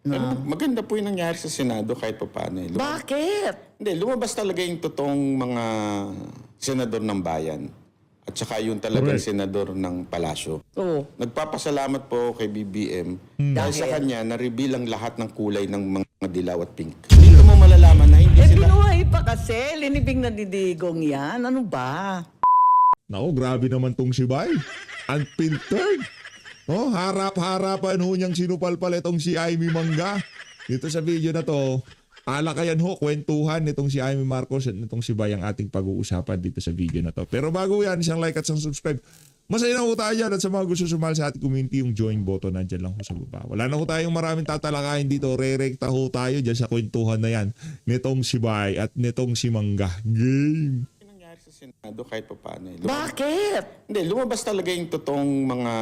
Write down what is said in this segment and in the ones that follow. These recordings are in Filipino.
Pero na. maganda po yung nangyari sa Senado kahit pa paano. Bakit? Hindi, lumabas talaga yung totoong mga senador ng bayan. At saka yung talagang Correct. senador ng palasyo. Oo. Nagpapasalamat po kay BBM dahil sa kanya na-reveal ang lahat ng kulay ng mga dilaw at pink. Dito mo malalaman na hindi sila... Binuhay pa kasi. Linibing na didigong yan. Ano ba? Naku, grabe naman tong si Bay. Unfiltered. Oh, harap-harapan ho niyang sinupalpal itong si Amy Mangga. Dito sa video na to, alakayan ho, kwentuhan nitong si Amy Marcos at nitong si Bay ang ating pag-uusapan dito sa video na to. Pero bago yan, isang like at isang subscribe. Masaya na ho tayo dyan at sa mga gusto sumali sa ating community, yung join button nandyan lang ho sa baba. Wala na ho tayong maraming tatalakayin dito. Re-recta ho tayo dyan sa kwentuhan na yan nitong si Bay at nitong si Mangga. Game! nangyari sa Senado kahit pa paano. Bakit? Hindi, lumabas talaga yung totoong mga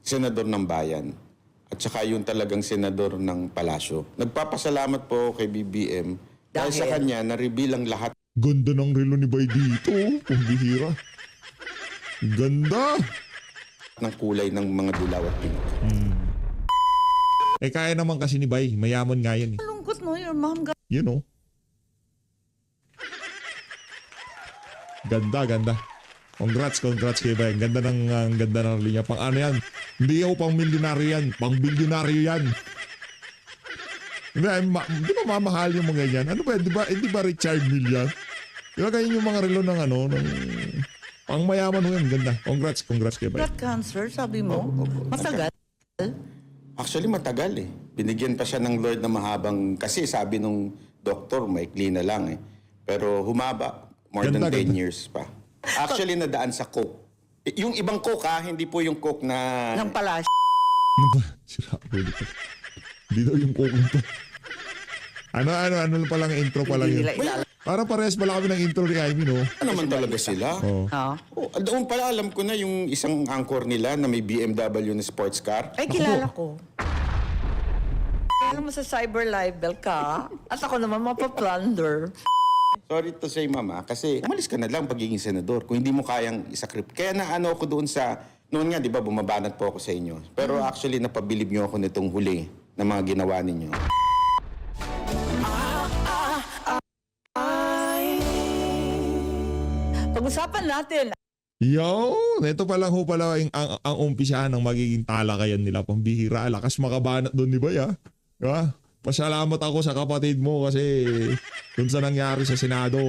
senador ng bayan. At saka yung talagang senador ng palasyo. Nagpapasalamat po kay BBM dahil sa kanya na-reveal ang lahat Ganda ng relo ni Bay dito. Pambihira. Ganda. ng kulay ng mga dilaw at pink. Eh kaya naman kasi ni Bay. Mayaman nga yan eh. Lungkot mo yun, ma'am. You know. Ganda. Congrats kay Bay. Ang ganda ng linya. Pang ano yan? Hindi ako pang milyonaryo yan. Pang bilyonaryo yan. Di ba mamahal yung mga yan? Ano ba? Di ba Richard Mille yan? Di ba ganyan yung mga relo ng ano? Pang mayaman mo yan. Ganda. Congrats kay Bay. Blood cancer, sabi mo? Matagal? Actually, matagal eh. Binigyan pa siya ng Lord na mahabang... Kasi sabi nung doktor, maikli na lang eh. Pero humaba. More Ganda. than 10 years pa. Actually, nadaan sa coke. Yung ibang coke ha, hindi po yung coke na... Ng palasyo. Ano ba? Sira ko dito. Hindi daw yung kukunto. Ano pa lang intro pa lang Hindi yun. nila ilala. Para pares pala kami ng intro ni Ivy, no? Ano naman talaga sila? Oh. Oh, doon pala alam ko na yung isang anchor nila na may BMW na sports car. Ay, kilala ko. Alam mo sa cyber libel ka, at ako naman mapaplunder. Sorry to say, mama, kasi umalis ka na lang pagiging senador kung hindi mo kayang isakrip. Kaya na ano ako doon sa... Noon nga, di ba, bumabanat po ako sa inyo. Pero actually, napabilib niyo ako nitong huli na mga ginawa ninyo. Pag-usapan natin. Yo! Ito pa lang ho pala ang umpisahan ng magiging talakayan nila. Pambihira. Lakas makabanat doon, di ba, ya? Diba? Pasalamat ako sa kapatid mo kasi dun sa nangyari sa Senado,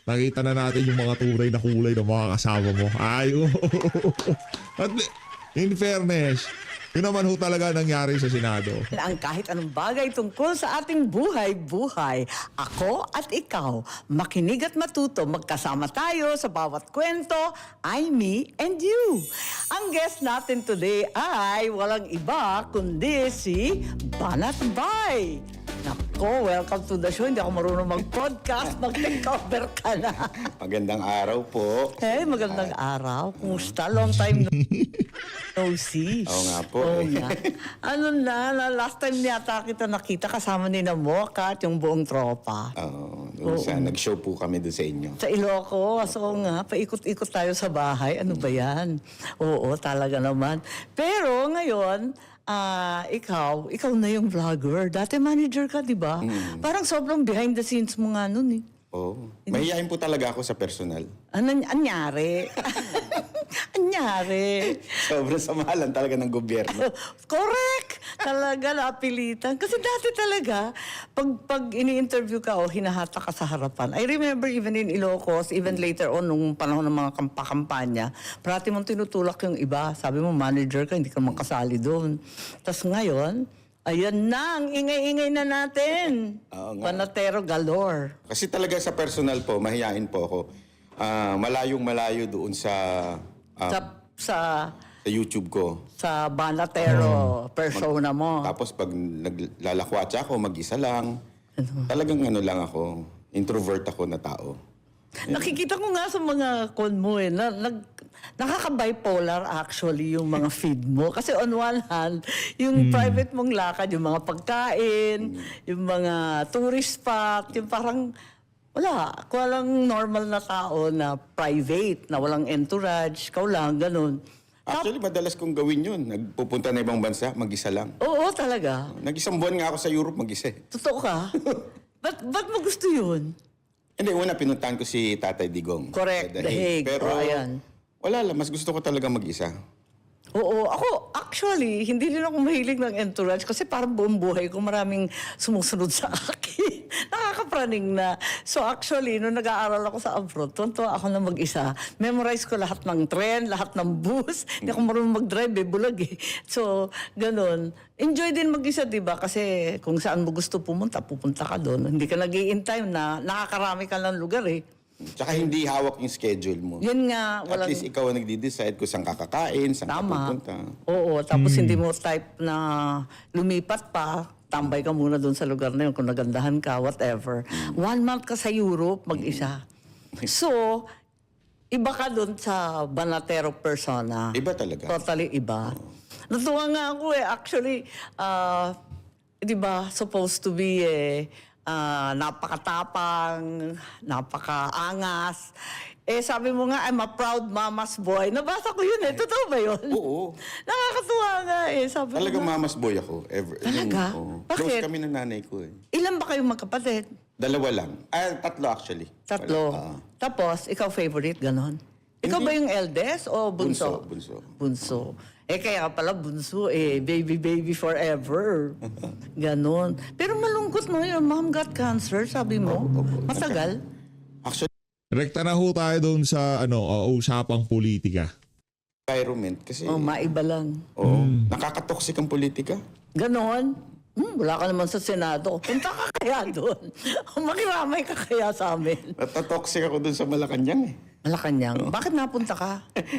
nakita na natin yung mga tunay na kulay ng mga kasama mo. Ay, At in fairness, yun naman ho talaga nangyari sa Senado. Ang kahit anong bagay tungkol sa ating buhay-buhay. Ako at ikaw, makinig at matuto, magkasama tayo sa bawat kwento, I, me, and you. Ang guest natin today ay walang iba kundi si Banat Bay. Nako, welcome to the show. Hindi ako marunong mag-podcast, mag-cover ka na. Magandang araw po. Hey, magandang araw. Kumusta? Long time no see. Oo nga po. Oo nga. Ano na, last time yata kita nakita kasama ni na Mocha at yung buong tropa. Doon sa nag-show po kami doon sa inyo. Sa Ilocos, oo nga, paikot-ikot tayo sa bahay. Ano ba yan? Oo, talaga naman. Pero ngayon, ikaw na yung vlogger. Dati manager ka, di ba? Parang sobrang behind the scenes mo nga nun eh. Oo. Mahihayin po talaga ako sa personal. Anyari? Anyari? Sobrang samahalan talaga ng gobyerno. Correct! Talaga, napilitan. Kasi dati talaga, pag ini-interview ka o hinahata ka sa harapan, I remember even in Ilocos, even later on, nung panahon ng mga kampanya, parati mong tinutulak yung iba. Sabi mo, manager ka, hindi ka makasali doon. Tapos ngayon, ayan na, ang ingay-ingay na natin. Oo nga. Panatero galore. Kasi talaga sa personal po, mahihain po ako. Malayong-malayo doon sa Sa YouTube ko. sa Banatero persona mo. Tapos pag naglalakwatsa ako, mag-isa lang. Talagang ano lang ako, introvert ako na tao. Nakikita ko nga sa mga con mo eh, nakaka-bipolar actually yung mga feed mo. Kasi on one hand, yung private mong lakad, yung mga pagkain, yung mga tourist spot, yung parang walang normal na tao na private, na walang entourage, ikaw lang, ganun. Actually, madalas kong gawin yun. Nagpupunta na ibang bansa, mag-isa lang. Oo, talaga. Nag-isang buwan nga ako sa Europe mag-isa. Totoo ka? ba't mo gusto yun? Hindi, una pinuntahan ko si Tatay Digong. Correct, Sa The Hague. Pero, Oh, ayan. wala lang. Mas gusto ko talaga mag-isa. Oo, ako actually, hindi rin ako mahilig ng entourage kasi parang buong buhay ko maraming sumusunod sa akin. Nakakapraning na. So actually, nung nag-aaral ako sa abroad, tuwan-tuwa ako na mag-isa. Memorize ko lahat ng tren, lahat ng bus. Hindi ako marunong mag-drive, bulag eh. So, ganun. Enjoy din mag-isa, di ba? Kasi kung saan mo gusto pumunta, pupunta ka doon. Hindi ka nag-i-in-time na nakakarami ka ng lugar eh. Tsaka hindi hawak yung schedule mo. Yun nga, At least ikaw ang nagdi-decide kung saan kakakain, saan ka Tama. pupunta. Oo, tapos hindi mo type na lumipat pa, tambay ka muna doon sa lugar na yun kung nagandahan ka, whatever. 1 month ka sa Europe, mag-isa. So, iba ka doon sa Banatero persona. Iba talaga. Totally iba. Natuwa nga ako eh. Actually, di ba, supposed to be napakatapang, napakaangas. Eh, sabi mo nga, I'm a proud mama's boy. Nabasa ko yun eh. Totoo ba yun? Oo. Nakakatuwa nga eh. Sabi Talaga ko nga, mama's boy ako. Talaga? Close Bakit? kami ng nanay ko eh. ilan ba kayong magkapatid? 2 lang. 3 actually. 3. Wala. Tapos, ikaw favorite, ganon? Ikaw Hindi. ba yung eldest o bunso? Bunso. Bunso. Eh, kaya pala bunso, baby forever. Ganon. Pero malungkot no, your mom got cancer, sabi mo. Matagal. Actually, Rekta na ho tayo doon sa usapang politika. environment. Kasi, Oh, maiba lang. nakakatoxic ang politika. Ganon. Wala ka naman sa Senado. Punta ka kaya doon. Makiramay ka kaya sa amin. Natatoxic ako dun sa Malacanang eh. Malacanang. Bakit napunta ka?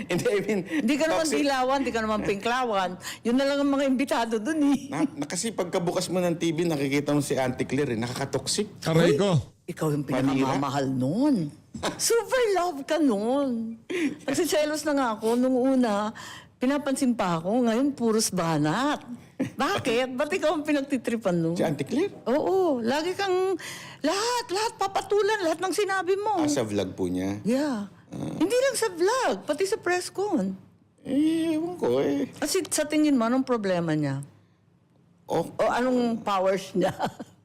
Hindi, I mean, Hindi ka naman toxic. dilawan, hindi ka naman pinklawan. Yun na lang ang mga imbitado dun eh. Kasi pagkabukas mo ng TV, nakikita mo si Auntie Claire eh. Nakakatoxic. Aray ko. Ikaw yung pinakamamahal nun. Super love ka nun. Kasi selos na nga ako. Nung una, pinapansin pa ako. Ngayon, puros banat. Bakit? Ba't ikaw ang pinagtitripan nun? Si Auntie Claire? Oo. Lagi kang... Lahat papatulan. Lahat ng sinabi mo. Sa vlog po niya. Yeah. Hindi lang sa vlog, pati sa press con. Ewan ko eh. Kasi sa tingin mo, anong problema niya? Oh, O anong powers niya?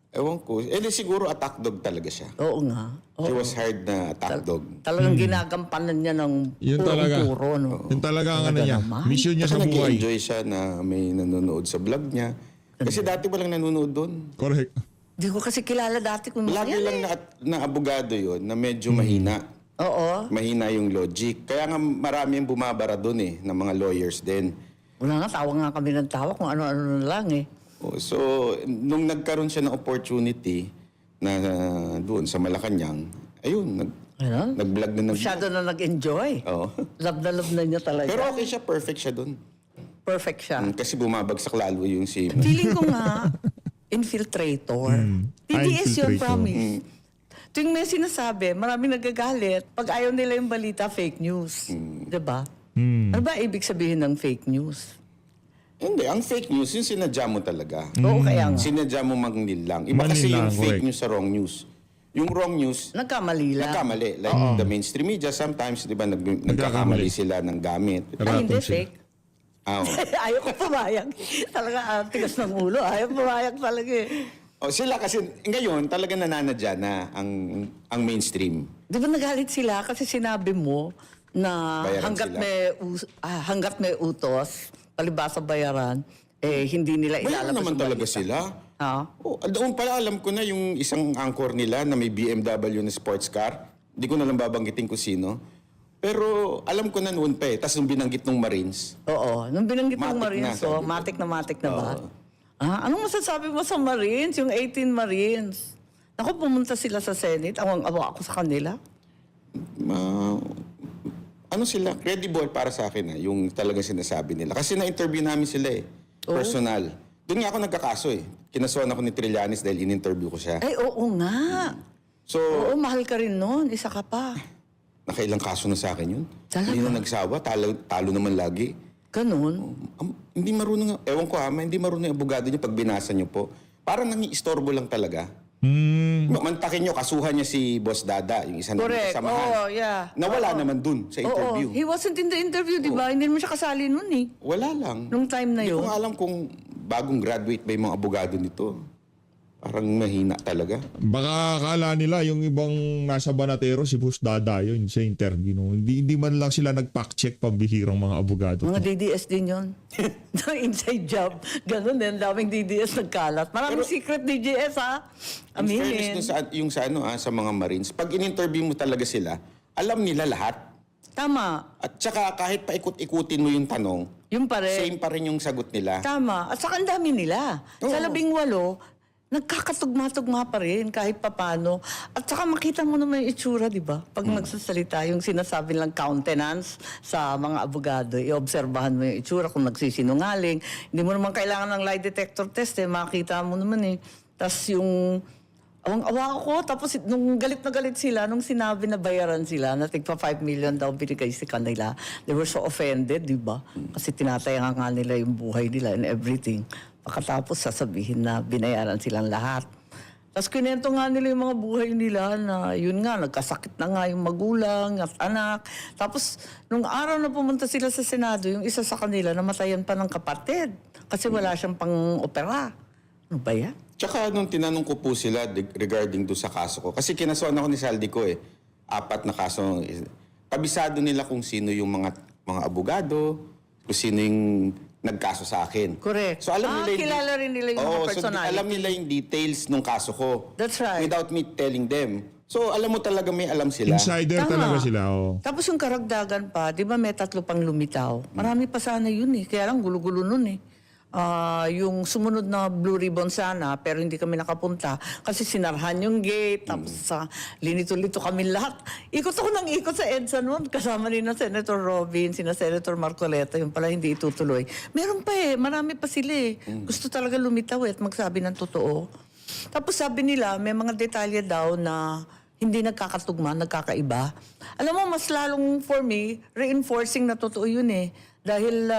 ewan ko. Di siguro attack dog talaga siya. Oo nga. She was hired na attack dog. Talagang ginagampanan niya ng Yun talaga. puro, no? Yun talaga ang ano niya. naman. Mission niya sa Kasi buhay. nag-enjoy siya na may nanonood sa vlog niya. Kasi dati walang nanonood doon. Correct. Di ko kasi kilala dati kung Lagi yan lang na abogado yon na medyo mahina. Oo. Mahina yung logic. Kaya nga marami yung bumabara doon eh, ng mga lawyers din. Wala nga, tawa nga kami ng tawa kung ano-ano na lang eh. So, nung nagkaroon siya ng opportunity na doon sa Malacanang, ayun, Ano? nag-vlog na Masyado na nag-enjoy. Oo. Love na niya talaga. Pero okay siya, perfect siya doon. Perfect siya. Kasi bumabagsak lalo yung si... Feeling ko nga, infiltrator. TDS yun, infiltrator. promise. Tuwing may sinasabi, maraming nagagalit. Pag ayaw nila yung balita, fake news. Diba? Ano ba ibig sabihin ng fake news? Hindi, ang fake news, yung sinadya mo talaga. Oo, kaya nga. Sinadya mo mangnil Iba kasi Manil yung lang, fake correct. news sa wrong news. Yung wrong news, Nagkamali lang. nagkamali. Like the mainstream media, sometimes, di ba, nagkakamali sila ng gamit. Ay, hindi, Ratong sila. fake. Ah, oo. Ayaw ko pumayag. Talaga, tigas ng ulo. Ayaw pumayag talaga eh. Sila kasi, ngayon, talaga nananadya na ang mainstream. Di ba nagalit sila kasi sinabi mo na Bayaran hanggat may utos, palibasa bayaran, hindi nila Bayaran ilalabas naman ang talaga balita. sila. Ha? Doon pala alam ko na yung isang anchor nila na may BMW na sports car. Hindi ko na lang babanggitin kung sino. Pero alam ko na noon pa eh. Tapos nung binanggit ng Marines, Oo. Nung binanggit ng Matik Marines, na, sabi ko. matik na ba? Anong masasabi mo sa Marines? Yung 18 Marines. Ako, pumunta sila sa Senate. Awang-awa ako sa kanila. ano sila, credible para sa akin yung talagang sinasabi nila. Kasi na-interview namin sila eh. Personal. Doon nga ako nagkakaso eh. Kinasuhan ako ni Trillanes dahil in-interview ko siya. Ay, oo nga. So, Oo, mahal ka rin nun. Isa ka pa. nakailang kaso na sa akin yun. Talaga? Hindi na nagsawa, talo naman lagi. Ganun. Hindi marunong, ewan ko hindi marunong yung abogado niyo pag binasa niyo po. Parang nangi-istorbo lang talaga. Mantakin nyo, kasuhan niya si Boss Dada, yung isa na Correct. kasamahan. Oo, yeah. Nawala naman dun sa interview. Oo, he wasn't in the interview, di ba? Hindi naman siya kasali nun eh. Wala lang. Nung time na Hindi yun. ko nga alam kung bagong graduate ba yung mga abogado nito. Parang mahina talaga. Baka akala nila yung ibang nasa Banatero, si Boss Dada yun sa interview. No? Hindi man lang sila nag-fact-check pambihirang mga abogado. Mga DDS din yun. Inside job. Ganun din. Daming DDS nagkalat. Maraming secret DDS ha. In fairness Aminin. dun sa mga Marines, pag in-interview mo talaga sila, alam nila lahat. Tama. At saka kahit paikot-ikutin mo yung tanong, Yung pa rin. same pa rin yung sagot nila. Tama. At saka ang dami nila. Sa Oo. 18, nagkakatugma-tugma pa rin kahit papano. At saka makita mo naman yung itsura, di ba? Pag nagsasalita, yung sinasabi lang countenance sa mga abogado, iobserbahan mo yung itsura kung nagsisinungaling. Hindi mo naman kailangan ng lie detector test eh. Makita mo naman eh. Tapos yung awang-awa ako. Tapos nung galit na galit sila, nung sinabi na bayaran sila, na tigpa 5 million daw binigay sa kanila, they were so offended, di ba? Kasi tinatayangan nga nila yung buhay nila and everything. Pagkatapos sasabihin na binayaran silang lahat. Tapos kinento nga nila yung mga buhay nila na yun nga, nagkasakit na nga yung magulang at anak. Tapos nung araw na pumunta sila sa Senado, yung isa sa kanila namatayan pa ng kapatid kasi wala siyang pang-opera. Ano ba yan? Tsaka nung tinanong ko po sila regarding do sa kaso ko, kasi kinasuhan ako ni Saldi ko 4 na kaso. Kabisado nila kung sino yung mga abogado, kung sino yung nagkaso sa akin. Correct. So alam nila kilala rin nila yung mga personality. So alam nila yung details ng kaso ko. That's right. Without me telling them. So alam mo talaga may alam sila. Insider Tama. talaga sila. Oh. Tapos yung karagdagan pa, di ba may 3 pang lumitaw? Marami pa sana yun eh. Kaya lang gulo-gulo nun eh. Yung sumunod na Blue Ribbon sana, pero hindi kami nakapunta. Kasi sinarhan yung gate, tapos linito-lito kami lahat. Ikot ako ng ikot sa EDSA noon. Kasama ni na Senator Robin, sina Senator Marcoleta, yung pala hindi itutuloy. Meron pa eh, marami pa sila eh. Gusto talaga lumitaw eh at magsabi ng totoo. Tapos sabi nila, may mga detalye daw na hindi nagkakatugma, nagkakaiba. Alam mo, mas lalong for me, reinforcing na totoo yun eh. Dahil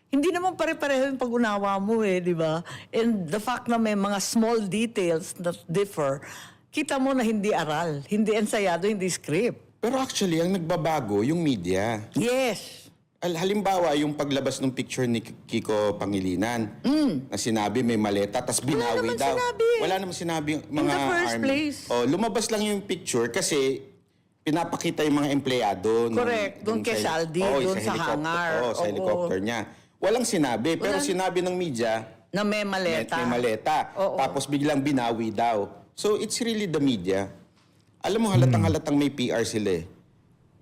hindi naman pare-pareho yung pag-unawa mo eh, di ba? And the fact na may mga small details that differ, kita mo na hindi aral, hindi ensayado, hindi script. Pero actually, ang nagbabago, yung media. Yes. Halimbawa, yung paglabas ng picture ni Kiko Pangilinan, na sinabi may maleta, tas binawi naman daw. sinabi. Wala naman sinabi yung mga the first army. place. Lumabas lang yung picture kasi pinapakita yung mga empleyado. Correct. Doon kay Saldi, doon sa hangar. Sa Oo. helicopter niya. Walang sinabi, pero sinabi ng media, Na may maleta. may maleta. Oo. Tapos biglang binawi daw. So it's really the media. Alam mo, halatang-halatang may PR sila eh.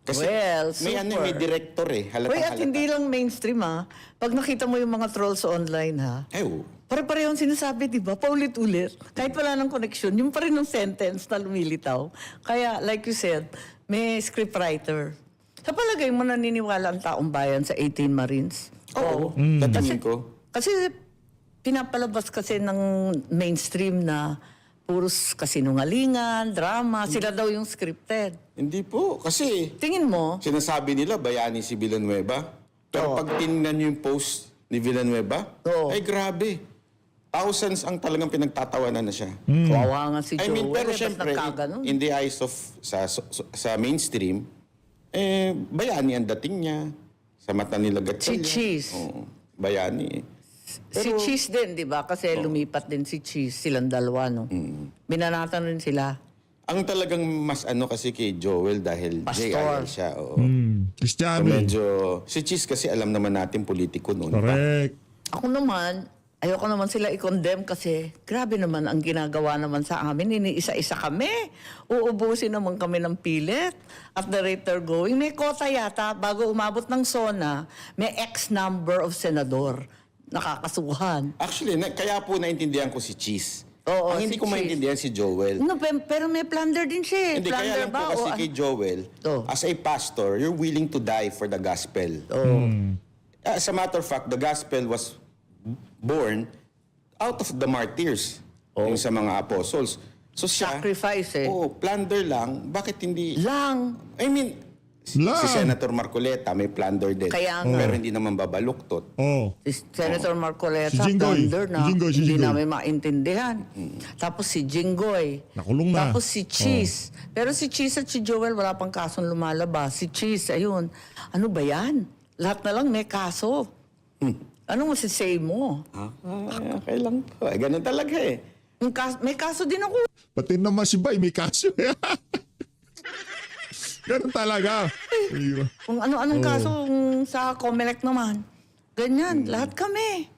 Kasi Well, may super. director eh. Uy, Halatang-halata. at hindi lang mainstream ha. Pag nakita mo yung mga trolls online ha, Oo. pare-pareho ang sinasabi, di ba? Paulit-ulit. Kahit wala ng connection, yung pa rin ng sentence na lumilitaw. Kaya, like you said, may scriptwriter. Sa palagay mo, naniniwala ang taong bayan sa 18 Marines? Oo. Sa tingin ko. Kasi pinapalabas kasi ng mainstream na puros kasinungalingan, drama. Sila daw yung scripted. Hindi po. Kasi Tingin mo, sinasabi nila bayani si Villanueva. Pero pag tinignan niyo yung post ni Villanueva, Oo. ay grabe. Thousands ang talagang pinagtatawanan na siya. kawawa nga si I Joel. mean, pero eh, ba't syempre, nagkaganon? in the eyes of sa mainstream, bayani ang dating niya. Sa mata nila Gatchalian. Si Cheese. Oo, bayani. Si Cheese din, di ba? Kasi lumipat din si Cheese, silang dalawa, no? Binanatan rin sila. Ang talagang mas kasi kay Joel dahil Pastor. JIL siya. Oo. So Cristiano. medyo, si Cheese kasi alam naman natin politiko noon. Correct. Ako naman, ayoko naman sila i-condemn kasi grabe naman ang ginagawa naman sa amin. Iniisa-isa kami. Uubusin naman kami ng pilit. At the rate they're going, may kota yata bago umabot ng SONA, may X number of senador nakakasuhan. Actually, kaya po naintindihan ko si Cheese. Oo, Ang hindi si ko Cheese. maintindihan si Joel. No, pero may plunder din siya. Hindi, kaya Plunder lang po ba? kasi O, kay Joel, Oh. as a pastor, you're willing to die for the gospel. As a matter of fact, the gospel was born out of the martyrs, yung sa mga apostles. So siya, Sacrifice eh. plunder lang, bakit hindi... Lang. I mean, La. Si Senator Marcoleta may plunder din. Kaya nga. Pero hindi naman babaluktot. Oh. Si Senator Marcoleta, Si Jinggoy. plunder na. Si Jinggoy. Hindi namin maintindihan. Tapos si Jinggoy. Nakulong na. Tapos si Cheese. Pero si Cheese at si Joel, wala pang kasong lumalabas. Si Cheese, ayun. Ano ba yan? Lahat na lang may kaso. Ano masisay mo? Okay lang po. Ganun talaga eh. May kaso din ako. Pati naman si Bay, may kaso. Ganun talaga. Ayun. Kung ano-anong kaso sa Comelec naman. Ganyan, lahat kami.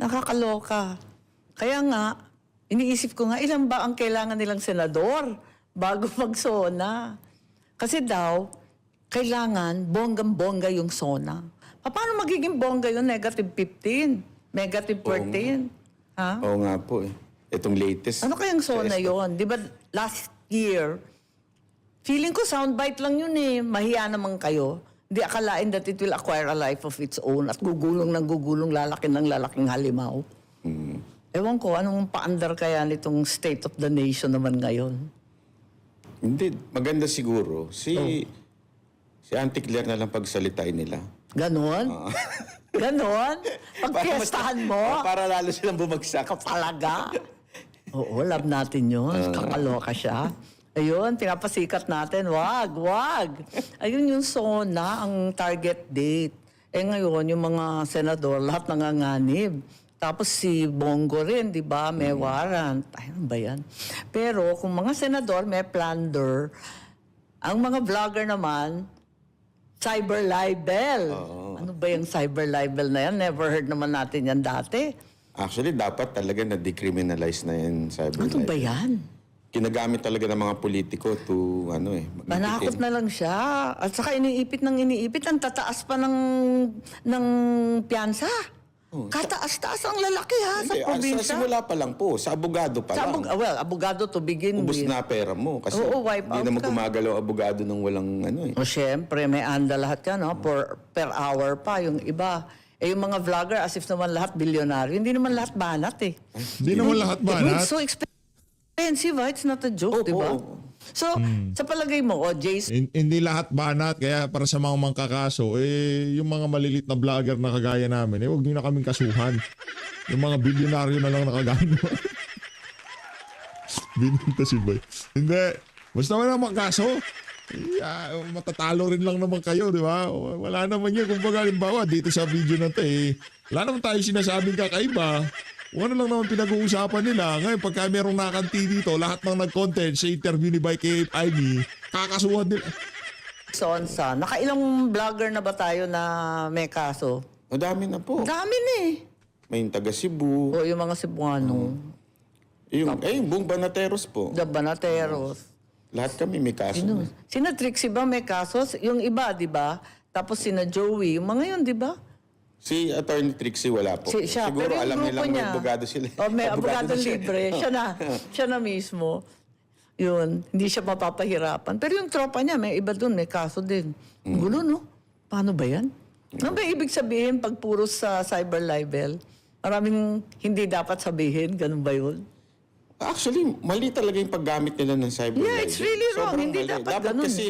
Nakakaloka. Kaya nga, iniisip ko nga, ilan ba ang kailangan nilang senador bago mag-SONA? Kasi daw, kailangan bonggang-bongga yung SONA. Paano magiging bongga yun? Negative 15? Negative 14? Ha? Oo nga po eh. Itong latest. Ano kayang SONA yun? Di ba last year, feeling ko soundbite lang yun eh. Mahiya naman kayo. Hindi akalain that it will acquire a life of its own at gugulong ng gugulong, lalaki ng lalaking halimaw. Ewan ko, anong paandar kaya nitong state of the nation naman ngayon? Hindi. Maganda siguro. Si Auntie Claire na lang pagsalitain nila. Ganon? Ganon? Pagpiestahan mo? Para lalo silang bumagsak. Ka talaga? Oo, love natin yun. Kakaloka siya. Ayun, pinapasikat natin. Wag. Ayun yung SONA, ang target date. Ngayon, yung mga senador, lahat nanganganib. Tapos si Bongo rin, di ba? May warrant. Ay, ano ba yan? Pero kung mga senador, may plunder. Ang mga vlogger naman, cyber libel. Ano ba yung cyber libel na yan? Never heard naman natin yan dati. Actually, dapat talaga na-decriminalize na yan cyber Ano ba libel. yan? Ginagamit talaga ng mga politiko to, Manakot na lang siya. At saka iniipit. Ang tataas pa ng piyansa. Kataas-taas ang lalaki ha, sa Hindi, probinsya. sa simula pa lang po, sa abogado pa lang. Abogado to begin Ubus with. na pera mo. Kasi Oo, wipe hindi out naman ka. gumagalaw abogado ng walang O syempre, may anda lahat yan, no? Per hour pa yung iba. Yung mga vlogger, as if naman lahat bilyonaryo. Hindi naman lahat banat eh. Hindi naman lahat banat. It's so expensive, ha? It's not a joke, di ba? So, sa palagay mo, Jason, Hindi lahat banat, kaya para sa mga mangkakaso, yung mga malilit na vlogger na kagaya namin, huwag nyo na kaming kasuhan. Yung mga bilyonaryo na lang nakagano. Bininta si Bay. Hindi. Basta wala naman kaso. Matatalo rin lang naman kayo, di ba? Wala naman yan. Kung baga, halimbawa, dito sa video na ito, wala naman tayo sinasabing kakaiba. Ano lang naman pinag-uusapan nila. Ngayon, pagka merong nakanti dito, lahat ng nag-content sa interview ni Mike Ivy, kakasuhan nila. Sonsa, nakailang vlogger na ba tayo na may kaso? Madami na po. Dami na eh. May yung taga Cebu. O yung mga Cebuano, Yung buong Banateros po. the Banateros. Lahat kami may kaso. na. Sina Trixie ba may kaso? Yung iba, di ba? Tapos sina Joey, yung mga yun, di ba? Si Attorney Trixie wala po. Siya, Siguro pero yung alam grupo nilang may niya, abogado sila. may abogado na siya. libre. Siya na mismo. Yun, hindi siya mapapahirapan. Pero yung tropa niya, may iba dun, may kaso din. Gulo, no? Paano ba yan? Ano ba ibig sabihin pag puro sa cyber libel? Maraming hindi dapat sabihin, ganun ba yun? Actually, mali talaga yung paggamit nila ng cyber Yeah, it's really wrong. Sobrang Hindi mali. dapat ganun. kasi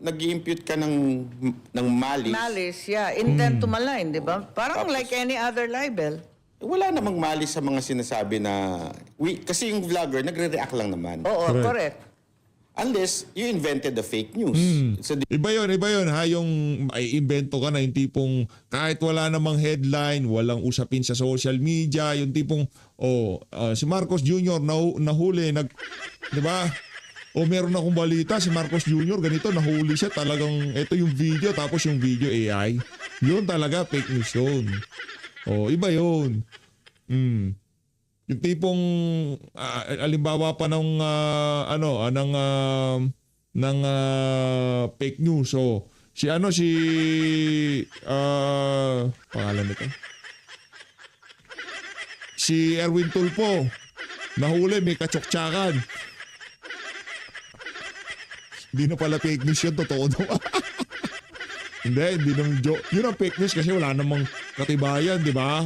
nag-i-impute ka ng malice. Malice, yeah. Intent to malign, di ba? Parang like any other libel. Wala namang malice sa mga sinasabi na... kasi yung vlogger, nagre-react lang naman. Oo, correct. Unless you invented the fake news. So, Iba yun ha, yung ay invento ka na, yung tipong kahit wala namang headline, walang usapin sa social media, yung tipong, si Marcos Jr. nahuli, di ba? O meron akong balita, si Marcos Jr. ganito, nahuli siya, talagang, ito yung video, tapos yung video AI. Yun talaga, fake news yun. Iba yun. Yung tipong alimbawa pa ng fake news. Pangalan nito. Si Erwin Tulfo nahuli, may katsoktsyakan. Hindi na pala fake news yun, totoo daw. Hindi naman joke. Yun ang fake news kasi wala namang katibayan, di ba?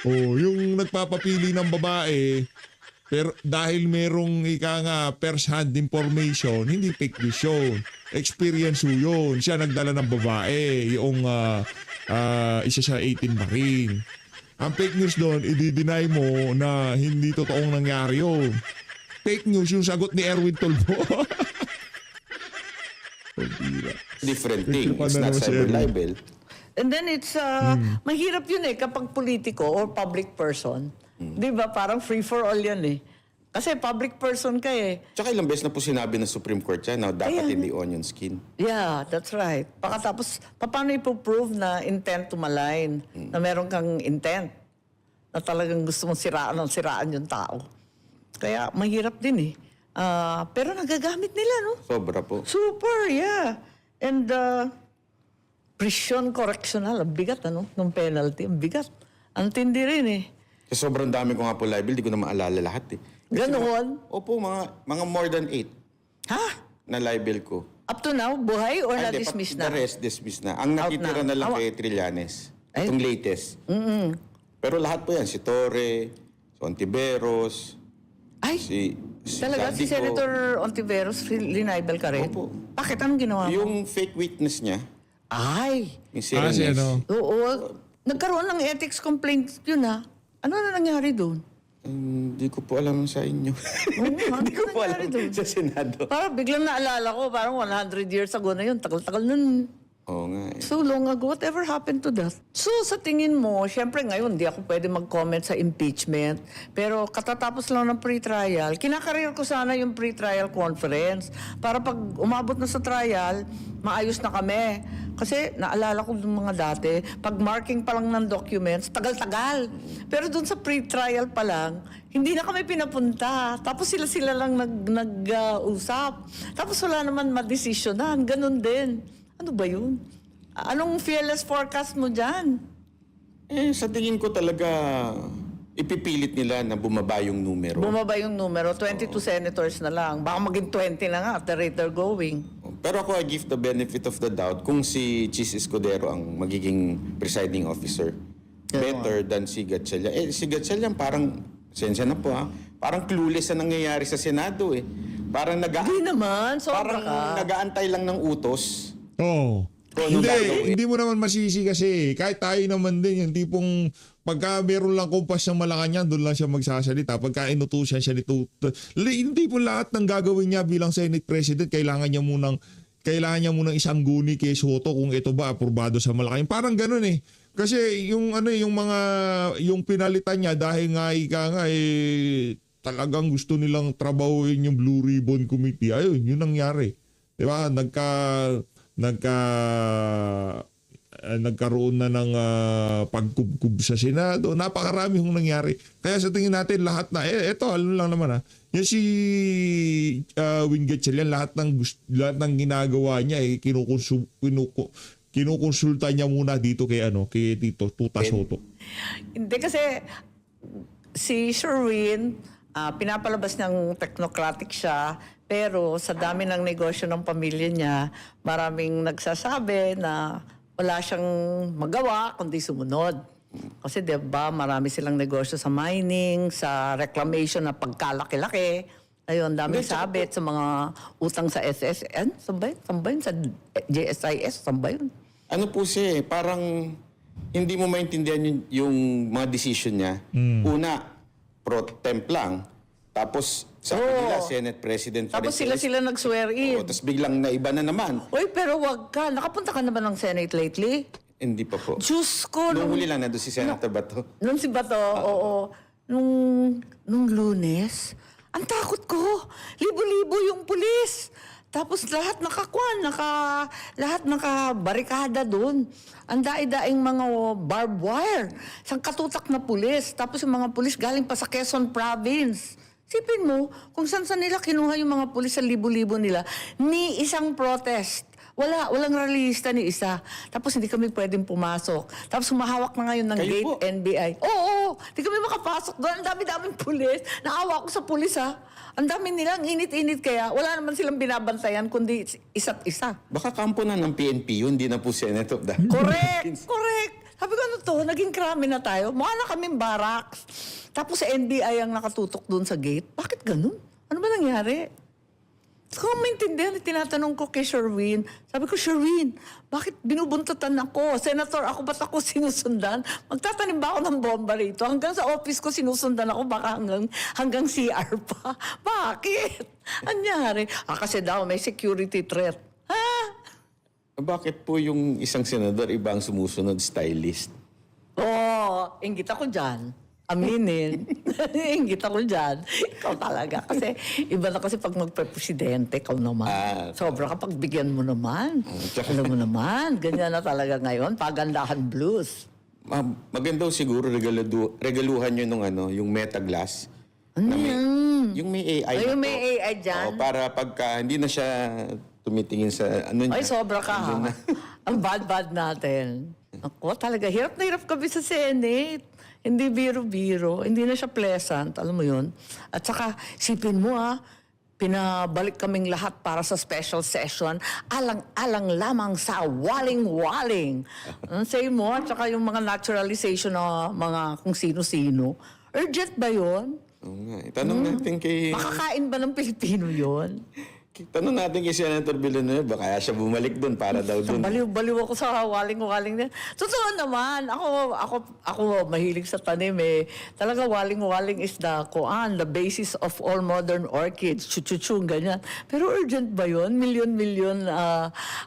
Yung nagpapapili ng babae, Pero dahil merong first hand information, hindi fake news yun. Experience yun. Siya nagdala ng babae, yung isa siya 18 Marine. Ang fake news doon, i-deny mo na hindi totoong nangyari yun. Fake news yung sagot ni Erwin Tulfo. Different thing. Nagtripan It's na not naman si cyber Erwin. libel. And then it's, mahirap yun kapag politiko or public person. Di ba? Parang free for all yan Kasi public person ka Tsaka ilang beses na po sinabi ng Supreme Court yan na dapat Ayan. hindi onion skin. Yeah, that's right. Pakatapos, paano ipoprove na intent to malign? Na meron kang intent? Na talagang gusto mong siraan yung tao. Kaya mahirap din pero nagagamit nila, no? Sobra po. Super, yeah. And prison correctional, ang bigat, ng penalty, ang bigat. Ang tindi rin Kasi sobrang dami ko nga po libel, di ko na maalala lahat Ganon? Opo, mga more than 8 Ha? na libel ko. Up to now, buhay or Ay, hindi, na-dismiss The na? rest, dismiss na. Ang Out nakitira na. na lang Awa. kay Trillanes. Ay. Itong latest. Pero lahat po yan. Si Torre, si Ontiveros, Ay, si talaga si Zaldico. Senator Ontiveros, linibel ka rin? Opo. Bakit? Anong ginawa mo? Yung fake witness niya, Ay, yung si Si Renes. oo. Nagkaroon ng ethics complaint yun Ano na nangyari doon? Hindi ko po alam sa inyo. Hindi ko po alam nangyari doon? sa Senado. Parang biglang naalala ko, parang 100 years ago na yun. Tagal-tagal nun. Oo nga So long ago, whatever happened to that? So sa tingin mo, syempre ngayon, di ako pwede mag-comment sa impeachment. Pero katatapos lang ng pre-trial, kinakarir ko sana yung pre-trial conference. Para pag umabot na sa trial, maayos na kami. Kasi naalala ko yung mga dati, pag marking pa lang ng documents, tagal-tagal. Pero dun sa pre-trial pa lang, hindi na kami pinapunta. Tapos sila lang nag-usap. Tapos wala naman madesisyonan. Ganun din. Ano ba yun? Anong fearless forecast mo dyan? Sa tingin ko talaga, ipipilit nila na bumaba yung numero. Bumaba yung numero, 22 senators na lang. Baka maging 20 na nga at the rate they're going. Pero ako, I give the benefit of the doubt kung si Chis Escudero ang magiging presiding officer. Better than si Gatchalian. Si Gatchalian parang, sensya na po parang clueless na nangyayari sa Senado Parang Hindi naman, sobra parang ka. nag-aantay lang ng utos. Oo. Kung anong gagawin. Hindi mo naman masisi kasi kahit tayo naman din yung tipong pagka meron lang kumpas ng Malacanang doon lang siya magsasalita. Pagka inutusan siya nito, hindi po lahat ng gagawin niya bilang Senate President kailangan niya munang isang guni kay Soto kung ito ba aprobado sa Malacanang. Parang ganoon Kasi yung yung pinalitan niya dahil nga talagang gusto nilang trabahuin yung Blue Ribbon Committee. Ayun, yun nangyari. 'Di ba? Nagkaroon na ng pagkubkub sa Senado. Napakarami hong nangyari. Kaya sa tingin natin lahat na, eto, alam lang naman yan si Win Gatchalian, lahat ng ginagawa niya, kinukonsulta niya muna dito kay Tito Tuta Soto. Hindi kasi si Sherwin, pinapalabas niyang technocratic siya, pero sa dami ng negosyo ng pamilya niya, maraming nagsasabi na wala siyang magawa kundi sumunod. Kasi 'di ba, marami silang negosyo sa mining, sa reclamation na pagkalaki-laki. Ayun, daming sabit sa mga utang sa SSN. Saan ba yun? Sa JSIS? Saan ba yun? Ano po siya parang hindi mo maintindihan yung mga decision niya. Una, pro temp lang. Tapos sa kanila, Senate President pa rin Tapos sila nag-swear in. Tapos biglang naiba na naman. Uy, pero wag ka. Nakapunta ka na ba ng Senate lately? Hindi pa po. Diyos ko. Nung huli lang, nandun si Senator Bato. Nung si Bato, oo. Nung Lunes, ang takot ko. Libo-libo yung pulis. Tapos lahat lahat nakabarikada doon. Ang daing mga barbed wire. Isang katutak na pulis. Tapos yung mga pulis galing pa sa Quezon Province. Sipin mo, kung saan nila kinuha yung mga pulis sa libo-libo nila, ni isang protest. Walang rallyista ni isa. Tapos hindi kami pwedeng pumasok. Tapos humahawak na ngayon ng Kayo gate po? NBI. Oo, hindi kami makapasok doon. Ang dami-daming pulis. Naawa ako sa pulis Ang dami nila, ang init-init kaya. Wala naman silang binabantayan kundi isa't isa. Baka kampo na ng PNP yun, hindi na po Senate of the Correct! Correct! Sabi ko, ano to? Naging krami na tayo. Mukha na kaming barracks. Tapos sa NBI ang nakatutok doon sa gate. Bakit ganun? Ano ba nangyari? Kung maintindihan, tinatanong ko kay Sherwin. Sabi ko, Sherwin, bakit binubuntatan ako? Senator, ako ba't ako sinusundan? Magtatanim ba ako ng bomba rito? Hanggang sa office ko sinusundan ako, baka hanggang CR pa. Bakit? Anyari? Kasi daw may security threat. Ha? Bakit po yung isang senador iba ang sumusunod stylist? Oo, inggit ako dyan. Aminin. Inggit ako dyan. Ikaw talaga. Kasi iba na kasi pag magpe-presidente, ikaw naman. Sobra kapag bigyan mo naman. Alam mo naman, ganyan na talaga ngayon. Pagandahan blues. Maganda siguro regaluhan nyo nung yung Meta Glass. Na yung may AI. Ay, yung na may po. AI dyan. Oo, para pagka hindi na siya tumitingin sa ano niya. Ay, sobra ka ha. Ang bad-bad natin. Ako, talaga, hirap na hirap kami sa Senate. Hindi biro-biro. Hindi na siya pleasant. Alam mo yun? At saka, sipin mo pinabalik kaming lahat para sa special session. Alang-alang lamang sa waling-waling. Say mo, at saka yung mga naturalization na mga kung sino-sino. Urgent ba yun? Oo nga. Tanong natin kay... Makakain ba ng Pilipino yun? Tanong natin kay Senator Villanueva, kaya siya bumalik doon para daw doon. Baliw ako sa waling-waling na. Totoo naman. Ako mahilig sa tanim eh. Talaga waling-waling is the basis of all modern orchids. Chuchuchung, ganyan. Pero urgent ba yun? Milyon-milyon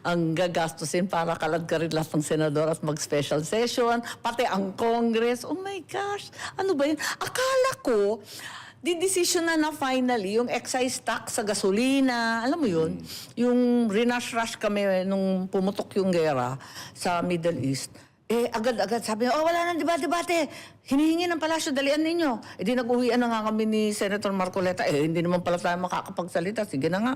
ang gagastusin para kalagkarin lahat ng senador at mag-special session. Pati ang Congress. Oh my gosh. Ano ba yun? Akala ko, didesisyon na finally yung excise tax sa gasolina. Alam mo yun? Yung rinash-rush kami nung pumutok yung gera sa Middle East. Agad-agad sabi niya, wala nang debate. Hinihingi ng palasyo, dalian ninyo. Di nag-uwian na nga kami ni Senator Marcoleta. Hindi naman pala tayo makakapagsalita. Sige na nga,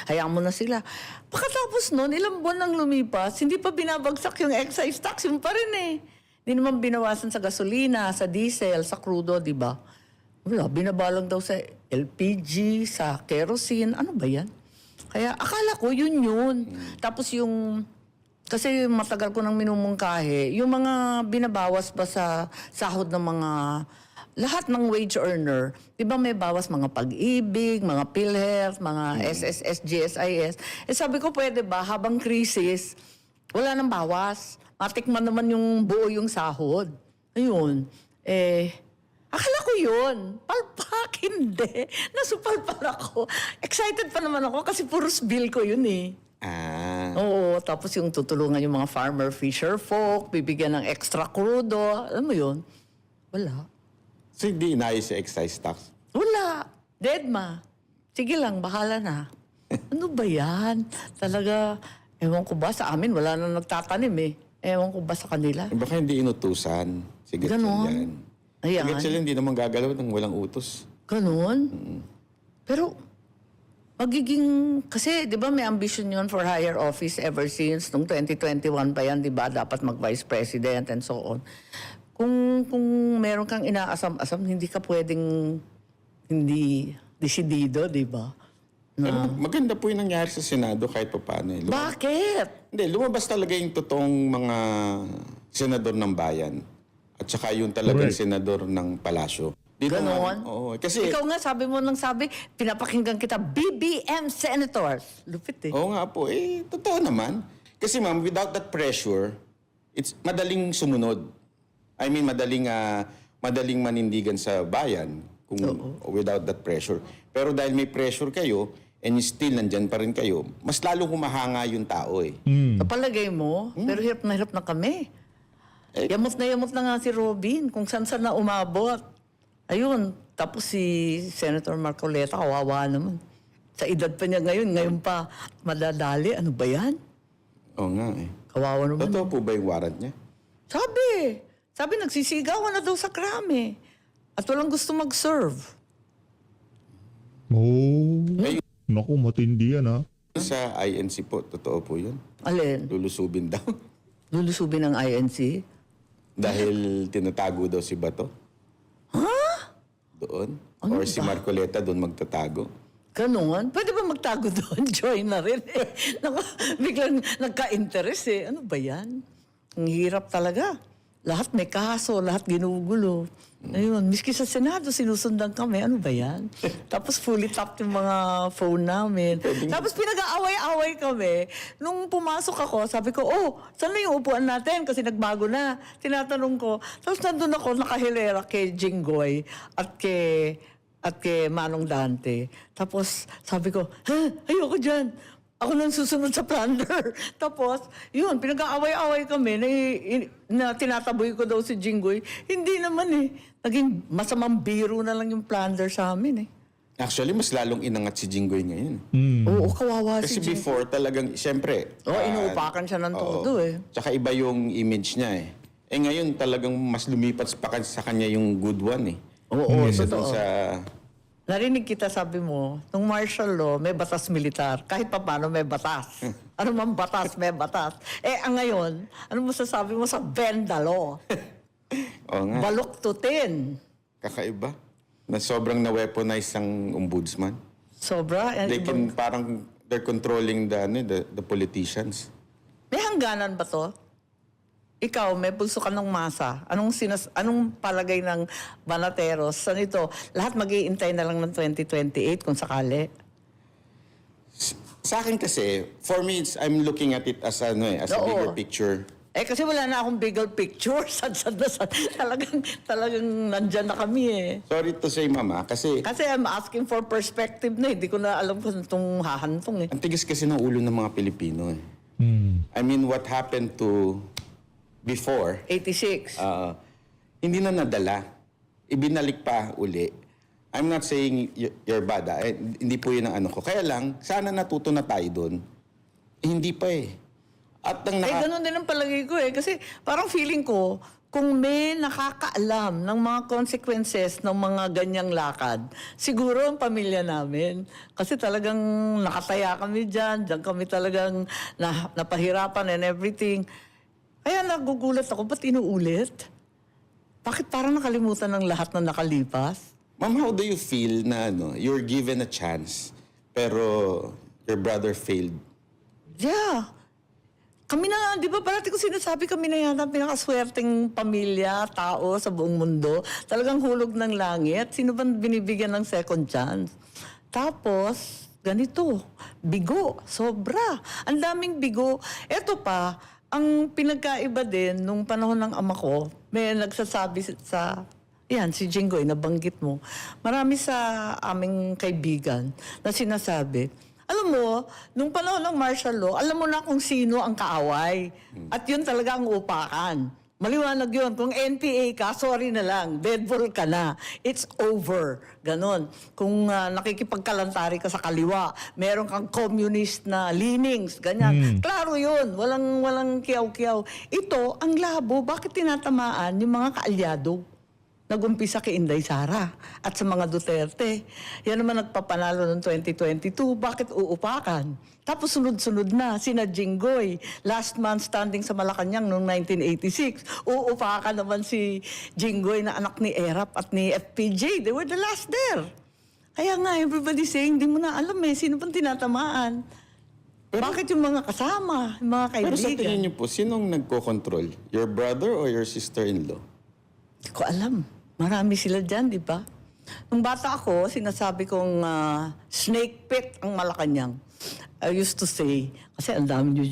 hayaan mo na sila. Pagkatapos nun, ilang buwan nang lumipas, hindi pa binabagsak yung excise tax. Yung pa rin Hindi naman binawasan sa gasolina, sa diesel, sa crudo, di ba? Wala, binabalang daw sa LPG, sa kerosene. Ano ba yan? Kaya akala ko yun. Tapos kasi matagal ko nang minumungkahe, yung mga binabawas ba sa sahod ng mga, lahat ng wage earner, di ba may bawas mga pag-ibig, mga PhilHealth, mga SSS, GSIS. Sabi ko, pwede ba habang krisis, wala nang bawas. Matikman naman yung buo yung sahod. Ayun. Akala ko yun. Palpak, hindi. Nasupalpal ako. Excited pa naman ako kasi puros bill ko yun Oo, tapos yung tutulungan yung mga farmer fisher folk, bibigyan ng extra crudo. Alam mo yun? Wala. So hindi inayos sa excise tax? Wala. Deadma. Sige lang, bahala na. Ano ba yan? Talaga, ewan ko ba, sa amin wala na nagtatanim Ewan ko ba sa kanila? Baka hindi inutusan. Sige, Ganon. yan. Ayan. Sige, sila hindi naman gagalaw ng walang utos. Ganon? Pero, kasi di ba may ambition yun for higher office ever since, nung 2021 pa yan, di ba, dapat mag-vice president and so on. Kung meron kang inaasam-asam, hindi ka pwedeng hindi desidido, di ba? Pero maganda po yung nangyari sa Senado kahit pa paano. Bakit? Hindi, lumabas talaga yung totoong mga senador ng bayan. At saka yung talagang Correct. senador ng palasyo. Dito Ganon? nga, oo. Kasi, Ikaw nga, sabi mo nang pinapakinggan kita, BBM senators. Lupit oo nga po, totoo naman. Kasi ma'am, without that pressure, it's madaling sumunod. I mean, madaling manindigan sa bayan kung without that pressure. Pero dahil may pressure kayo, and still nandyan pa rin kayo, mas lalong humahanga yung tao Napalagay mo, pero hirap na kami. Yamot na nga si Robin kung saan na umabot. Ayun, tapos si Senator Marcoleta, kawawa naman. Sa edad pa niya ngayon pa madadali. Ano ba yan? Oo nga Kawawa naman. Totoo po ba yung warrant niya? Sabi nagsisigawan na daw sa krami. At walang gusto mag-serve. Naku, matindi yan Sa INC po, totoo po yun. Alin? Lulusubin daw. Lulusubin ng INC? Dahil tinatago daw si Bato. Doon. Ano Or si ba? Marcoleta doon magtatago. Ganon? Pwede ba magtago doon? Join na rin Naku, biglang nagka-interest Ano ba yan? Ang hirap talaga. Lahat may kaso, lahat ginugulo. Ayun, miski sa Senado, sinusundan kami. Ano ba yan? Tapos fully tapped yung mga phone namin. Tapos pinag-aaway-away kami. Nung pumasok ako, sabi ko, oh, saan na yung upuan natin? Kasi nagbago na. Tinatanong ko. Tapos nandun ako, nakahilera kay Jinggoy at kay Manong Dante. Tapos sabi ko, ayoko dyan. Ako nang susunod sa plunder. Tapos, yun, pinag-aaway-aaway kami na tinataboy ko daw si Jinggoy. Hindi naman eh. Naging masamang biro na lang yung plunder sa amin eh. Actually, mas lalong inangat si Jinggoy ngayon. Oo, kawawa Kasi si Jinggoy. before talagang, siyempre... Inuupakan siya ng todo eh. Tsaka iba yung image niya eh. Ngayon talagang mas lumipat sa kanya yung good one eh. Oo, Kesa totoo. dun sa... Narinig kita, sabi mo, nung martial law, may batas militar. Kahit pa paano may batas. Ano man batas, may batas. Ngayon, ano masasabi mo sa Benda law? Oo nga, Baluktutin. kakaiba. Na sobrang na-weaponize ang ombudsman. Sobra. They can parang they're controlling the politicians. May hangganan ba to? Ikaw, may pulso ka ng masa. Anong palagay ng Banateros? Saan ito? Lahat mag-iintay na lang ng 2028 kung sakali. Sa akin kasi, for me, I'm looking at it as a Oo. bigger picture. Kasi wala na akong bigger picture. Sad na sad. Talagang nandyan na kami eh. Sorry to say, Mama, kasi Kasi I'm asking for perspective na eh. Hindi ko na alam kung itong hahantong eh. ang tigas kasi ng ulo ng mga Pilipino eh. I mean, what happened to before, 86. hindi na nadala. Ibinalik pa uli. I'm not saying you're bad. Hindi po yun ang ano ko. Kaya lang, sana natuto na tayo doon. Hindi pa eh. At ang Ganun din ang palagay ko eh. Kasi parang feeling ko, kung may nakakaalam ng mga consequences ng mga ganyang lakad, siguro ang pamilya namin. Kasi talagang nakataya kami dyan kami talagang napahirapan and everything. Kaya nagugulat ako, ba't inuulit? Bakit parang nakalimutan ng lahat na nakalipas? Ma'am, how do you feel na you're given a chance, pero your brother failed? Yeah. Kami na, di ba parati ko sinasabi, kami na yata pinakaswerteng pamilya, tao sa buong mundo. Talagang hulog ng langit. Sino ba binibigyan ng second chance? Tapos, ganito, bigo, sobra. Ang daming bigo. Eto pa, ang pinagkaiba din nung panahon ng ama ko, may nagsasabi si Jinggoy, nabanggit mo, marami sa aming kaibigan na sinasabi, alam mo, nung panahon ng martial law, alam mo na kung sino ang kaaway. At yun talaga ang upakan. Maliwanag yun. Kung NPA ka, sorry na lang. Deadball ka na. It's over. Ganon. Kung nakikipagkalantari ka sa kaliwa, meron kang communist na leanings, ganyan. Klaro yun. Walang kiyaw-kiyaw. Ito, ang labo, bakit tinatamaan yung mga kaalyado? Nag-umpisa kay Inday Sara at sa mga Duterte. Yan naman nagpapanalo noong 2022. Bakit uupakan? Tapos sunod-sunod na, sina Jinggoy. Last man standing sa Malacanang noong 1986. Uupakan naman si Jinggoy na anak ni Erap at ni FPJ. They were the last there. Kaya nga, everybody saying, di mo na alam sino pang tinatamaan. Bakit yung mga kasama, yung mga kaibigan? Pero sa tingin niyo po, sinong nagko-control? Your brother or your sister-in-law? Hindi ko alam. Marami sila dyan, di ba? Nung bata ako, sinasabi kong snake pit ang Malacanang. I used to say, kasi ang dami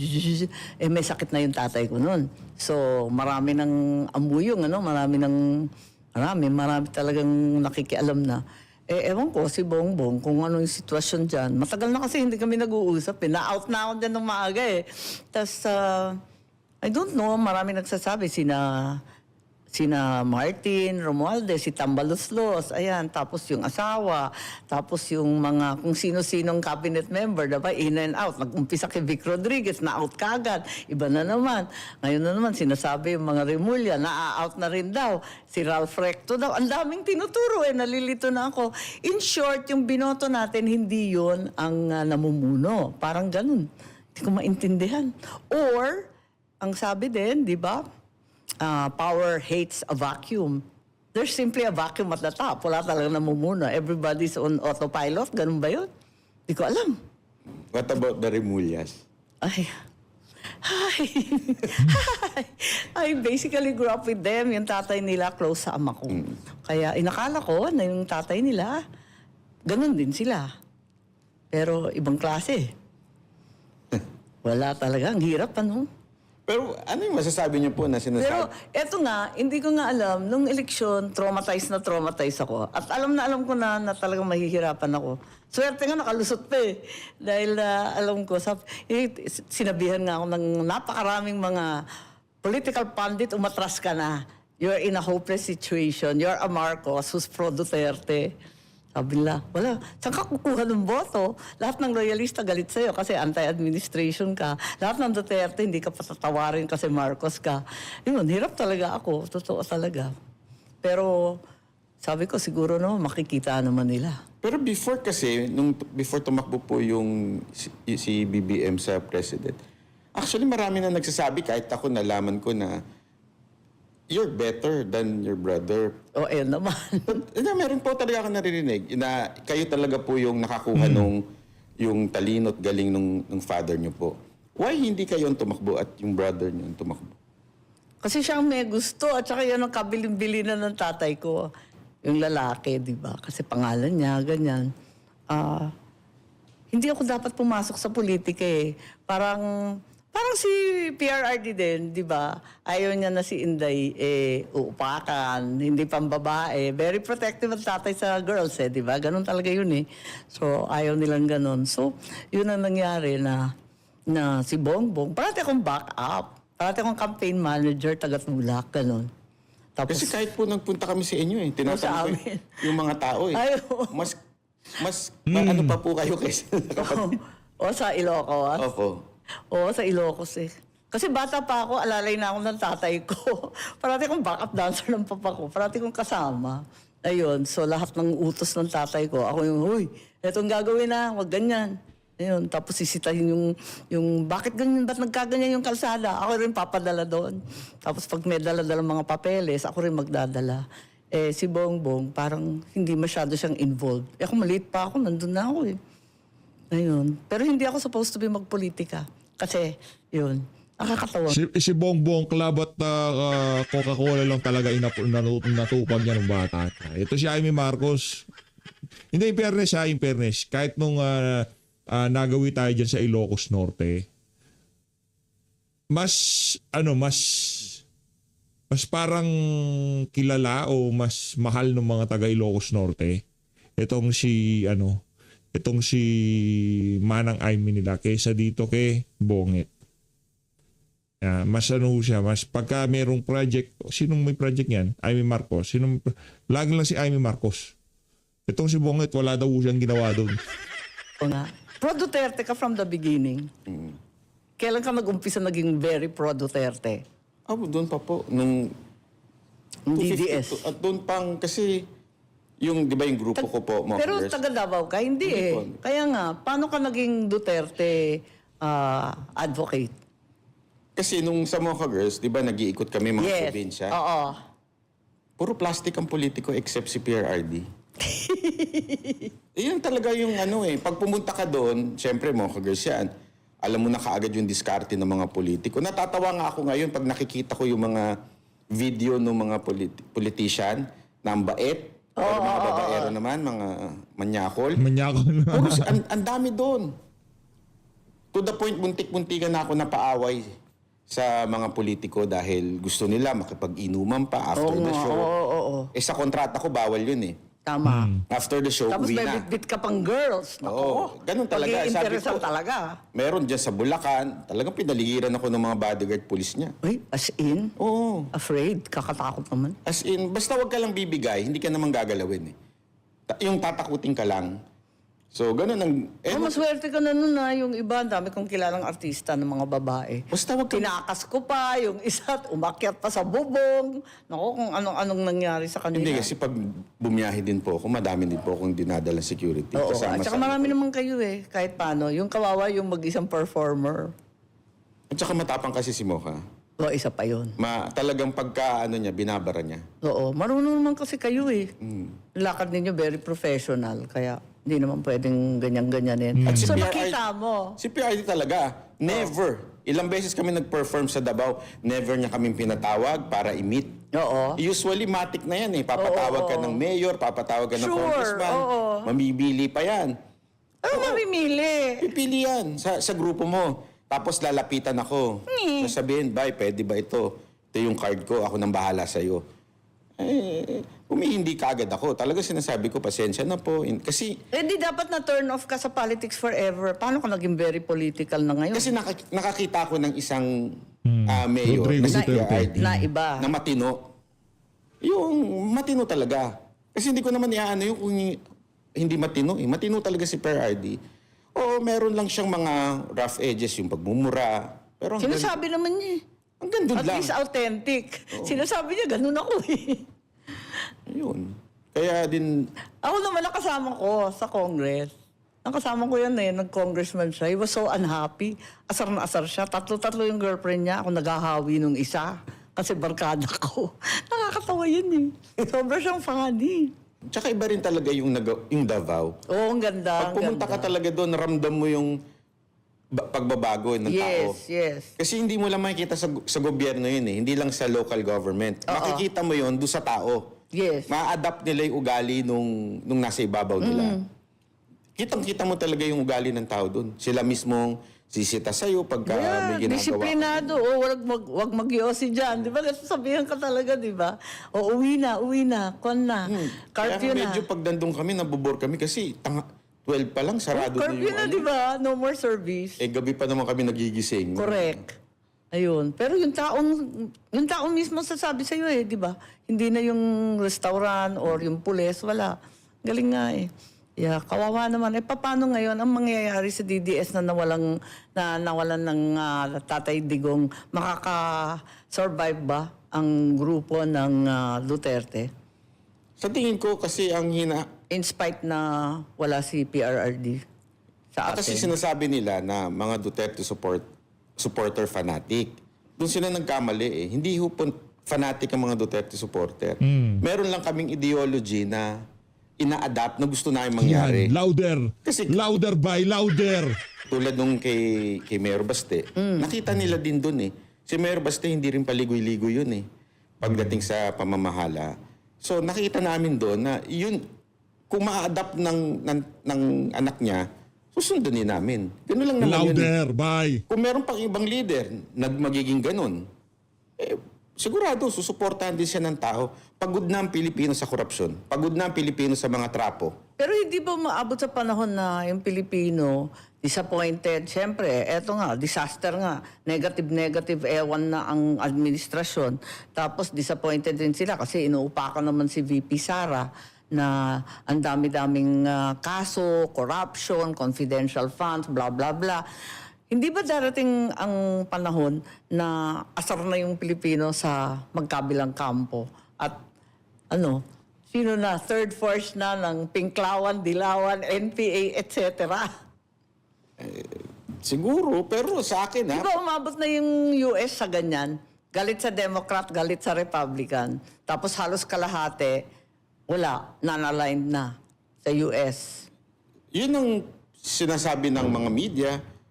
may sakit na yung tatay ko noon. So, marami ng amuyong, marami talagang nakikialam na. Ewan ko, si Bongbong, kung ano yung sitwasyon dyan. Matagal na kasi hindi kami nag-uusap eh. Na-out na ako dyan ng maaga eh. Tapos, I don't know, marami nagsasabi, sina Martin Romualdez, si Tambaloslos, ayan, tapos yung asawa, tapos yung mga kung sino-sinong cabinet member, diba, in and out. Nag-umpisa kay Vic Rodriguez, na-out kagad. Iba na naman. Ngayon na naman, sinasabi yung mga Remulla, na-out na rin daw. Si Ralph Recto daw. Ang daming tinuturo nalilito na ako. In short, yung binoto natin, hindi yon ang namumuno. Parang ganun. Hindi ko maintindihan. Or, ang sabi din, di ba, power hates a vacuum. There's simply a vacuum at the top. Wala talagang namumuna. Everybody's on autopilot. Ganun ba yun? Di ko alam. What about the Remullas? Ay, Hi. I basically grew up with them. Yung tatay nila close sa ama ko. Kaya inakala ko na yung tatay nila, ganun din sila. Pero ibang klase. Wala talaga. Ang hirap, ano? Pero ano yung masasabi niyo po na sinasabi? Pero eto nga, hindi ko nga alam, nung eleksyon, traumatized ako. At alam ko na talagang mahihirapan ako. Swerte nga nakalusot pa eh. Dahil alam ko, sinabihan nga ako ng napakaraming mga political pundit, umatras ka na. You're in a hopeless situation. You're a Marcos who's pro-Duterte. Sabi nila, wala, saan ka kukuha ng boto? Lahat ng loyalista galit sa'yo kasi anti-administration ka. Lahat ng Duterte, hindi ka patatawarin kasi Marcos ka. Yun, hirap talaga ako. Totoo talaga. Pero sabi ko, siguro naman makikita naman nila. Pero before kasi, before tumakbo po yung si BBM sa president, actually marami na nagsasabi, kahit ako nalaman ko na you're better than your brother. O, ayun naman. Meron po talaga ako naririnig na kayo talaga po yung nakakuha nung yung talino at galing nung father niyo po. Why hindi kayo ang tumakbo at yung brother niyo ang tumakbo? Kasi siyang may gusto at saka yan ang kabilin-bili na ng tatay ko. Yung lalaki, di ba? Kasi pangalan niya, ganyan. Hindi ako dapat pumasok sa politika eh. Parang si PRRD din, di ba? Ayaw niya na si Inday uupakan, hindi pang babae. Very protective ang tatay sa girls eh, di ba? Ganun talaga yun eh. So, ayaw nilang ganun. So, yun ang nangyari na si Bongbong. Parati akong back up. Parati akong campaign manager, taga-tulak, ganun. Tapos, Kasi kahit po nagpunta kami sa inyo eh, sa tinatanong ko amin. yung mga tao eh. Ay, oo. Mas ano pa po kayo kaysa nakapatid? o sa Ilocos. Opo. Oo, sa Ilocos eh. Kasi bata pa ako, alalay na ako ng tatay ko. Parati kong backup dancer ng papa ko. Parati kong kasama. Ayun, so lahat ng utos ng tatay ko, ako yung, huy, etong gagawin na, wag ganyan. Ayun, tapos sisitahin yung bakit ganyan, ba't nagkaganyan yung kalsada? Ako rin papadala doon. Tapos pag may dala-dala mga papeles, ako rin magdadala. Si Bongbong, parang hindi masyado siyang involved. Ako maliit pa ako, nandun na ako eh. Ayun. Pero hindi ako supposed to be magpolitika. Kasi, yun, nakakatawa. Si Bongbong Club at Coca-Cola lang talaga natupag niya ng bata. Ito si Amy Marcos. Hindi, in fairness. Kahit nung nagawi tayo dyan sa Ilocos Norte, mas parang kilala o mas mahal ng mga taga Ilocos Norte itong si Manang Amy nila kaysa dito kay Bongit. Mas siya, mas pagka merong project, sinong may project yan? Amy Marcos. Lagi lang si Amy Marcos. Itong si Bongit, wala daw siyang ginawa doon. Oo nga. Pro-Duterte ka from the beginning. Kailan ka nag-umpisa naging very pro-Duterte? Doon pa po. Nung DDS. 252. At doon pang, kasi, yung, di ba yung grupo ko po, mga Pero girls? taga Davao ka? Hindi Hindi eh. po. Kaya nga, paano ka naging Duterte advocate? Kasi nung sa Mocha Girls, di ba nag-iikot kami mga probinsya? Oo. Puro plastic ang politiko except si PRRD. Iyan talaga yung pag pumunta ka doon, syempre Mocha Girls yan, alam mo na kaagad yung diskarte ng mga politiko. Natatawa nga ako ngayon pag nakikita ko yung mga video ng mga politician na ang bait, pero mga babaero naman, mga manyakol. Manyakol na. Puro ang dami doon. To the point, buntik-buntikan na ako napaaway sa mga politiko dahil gusto nila makipag-inuman pa after the show. Sa kontrata ko, bawal yun eh. Tama. After the show, Tapos uwi may na. bit-bit ka pang girls. Oo, ganun talaga. Pag-i-interesan talaga. Meron dyan sa Bulacan, talagang pinaligiran ako ng mga bodyguard police niya. Uy, as in? Oo. Afraid? Kakatakot naman. As in, basta wag ka lang bibigay, hindi ka naman gagalawin eh. Yung tatakutin ka lang. So, ganun ang... maswerte ka na nun yung iba, ang dami kong kilalang artista ng mga babae. Basta wag ka... Tinakas ko pa, yung isa, umakyat pa sa bubong. Naku, kung anong nangyari sa kanila. Hindi, kasi pag bumiyahe din po ako, madami din po akong dinadala security. Oo, Kasama at saka sa- marami naman kayo eh, kahit paano. Yung kawawa, yung mag-isang performer. At saka matapang kasi si Mocha. O, isa pa yun. Talagang pagka niya, binabara niya. Oo, marunong naman kasi kayo eh. Lakad ninyo very professional, kaya hindi naman pwedeng ganyan-ganyanin. At si So PRRD nakita mo. Si PRD talaga, never Ilang beses kami nag-perform sa Davao, never niya kaming pinatawag para i-meet. Oo. Usually, matik na yan eh. Papatawag ka ng mayor, papatawag ka ng Sure, congressman. oo. Mamibili pa yan. Ano mamimili? Pipili yan sa grupo mo. Tapos lalapitan ako. Sasabihin, Bay, pwede ba ito? Ito yung card ko, ako nang bahala sa'yo. Hindi ka agad ako. Talaga sinasabi ko, pasensya na po. Kasi Di dapat na turn off ka sa politics forever. Paano ka naging very political na ngayon? Kasi nakakita ko ng isang mayor Rodrigo na si Duterte. PRRD Na iba. na matino. Yung matino talaga. Kasi hindi ko naman iaano yung kung hindi matino. Matino talaga si PRRD. O meron lang siyang mga rough edges, yung pagmumura. Pero Sinasabi naman niya. hanggang doon At lang. least authentic. Sinasabi niya, ganun ako eh. Yun. Kaya din, Ako naman nakasama ko sa Congress. Nakasama ko yan eh, nag-congressman siya. He was so unhappy. Asar na asar siya. Tatlo-tatlo yung girlfriend niya. Ako naghahawi nung isa. Kasi barkada ko. Nakakatawa yun eh. Sobra siyang funny. tsaka iba rin talaga yung Davao. Oo, ang ganda. Pag pumunta ka talaga doon, ramdam mo yung pagbabago ng tao. Yes. Kasi hindi mo lang makikita sa gobyerno yun eh. Hindi lang sa local government. Makikita mo yun doon sa tao. Yes. Ma-adapt nila yung ugali nung nasa ibabaw nila. Kitang-kita mo talaga yung ugali ng tao doon. Sila mismong sisita sa'yo pagka may ginagawa. Disiplinado. O, wag mag-yosi dyan. Di ba? Kasi sabihan ka talaga, di ba? O, uwi na. Kwan na. Curfew Kaya na. medyo pag nandun kami, nabubor kami kasi 12 pa lang, sarado na Curfew yung na, ano. di ba? No more service. Gabi pa naman kami nagigising. Correct. Ayun. Pero yung taong mismo sasabi sa'yo eh, di ba? Hindi na yung restaurant or yung pulis, wala. Galing nga eh. Yeah, kawawa naman. Paano ngayon ang mangyayari sa DDS na nawalan ng Tatay Digong? Makaka-survive ba ang grupo ng Duterte? Sa tingin ko kasi ang In spite na wala si PRRD sa atin. kasi sinasabi nila na mga Duterte supporter fanatic. Doon sila nagkamali eh. Hindi ho fanatic ang mga Duterte supporter. Meron lang kaming ideology na ina-adapt na gusto namin mangyari. Yan, louder. Kasi- Louder by louder. Tulad nung kay Mayor Baste, nakita nila din doon eh. Si Mayor Baste hindi rin paligoy-ligoy yun eh. Pagdating sa pamamahala. So nakita namin doon na yun, kung ma-adapt ng anak niya, susundunin namin. Ganun lang naman yun. Louder by. Kung meron pang ibang leader na magiging ganun, sigurado susuportahan din siya ng tao. Pagod na ang Pilipino sa korupsyon. Pagod na ang Pilipino sa mga trapo. Pero hindi ba maabot sa panahon na yung Pilipino disappointed? Siyempre, eto nga, disaster nga. Negative, ewan na ang administrasyon. Tapos disappointed din sila kasi inuupakan naman si VP Sara na ang dami-daming kaso, corruption, confidential funds, blah, blah, blah. Hindi ba darating ang panahon na asar na yung Pilipino sa magkabilang kampo? At sino na, third force na ng Pinklawan, Dilawan, NPA, etc. Siguro, pero sa akin Di ba umabot na yung US sa ganyan? Galit sa Democrat, galit sa Republican. Tapos halos kalahati, wala, non-aligned na sa US. Yun ang sinasabi ng mga media.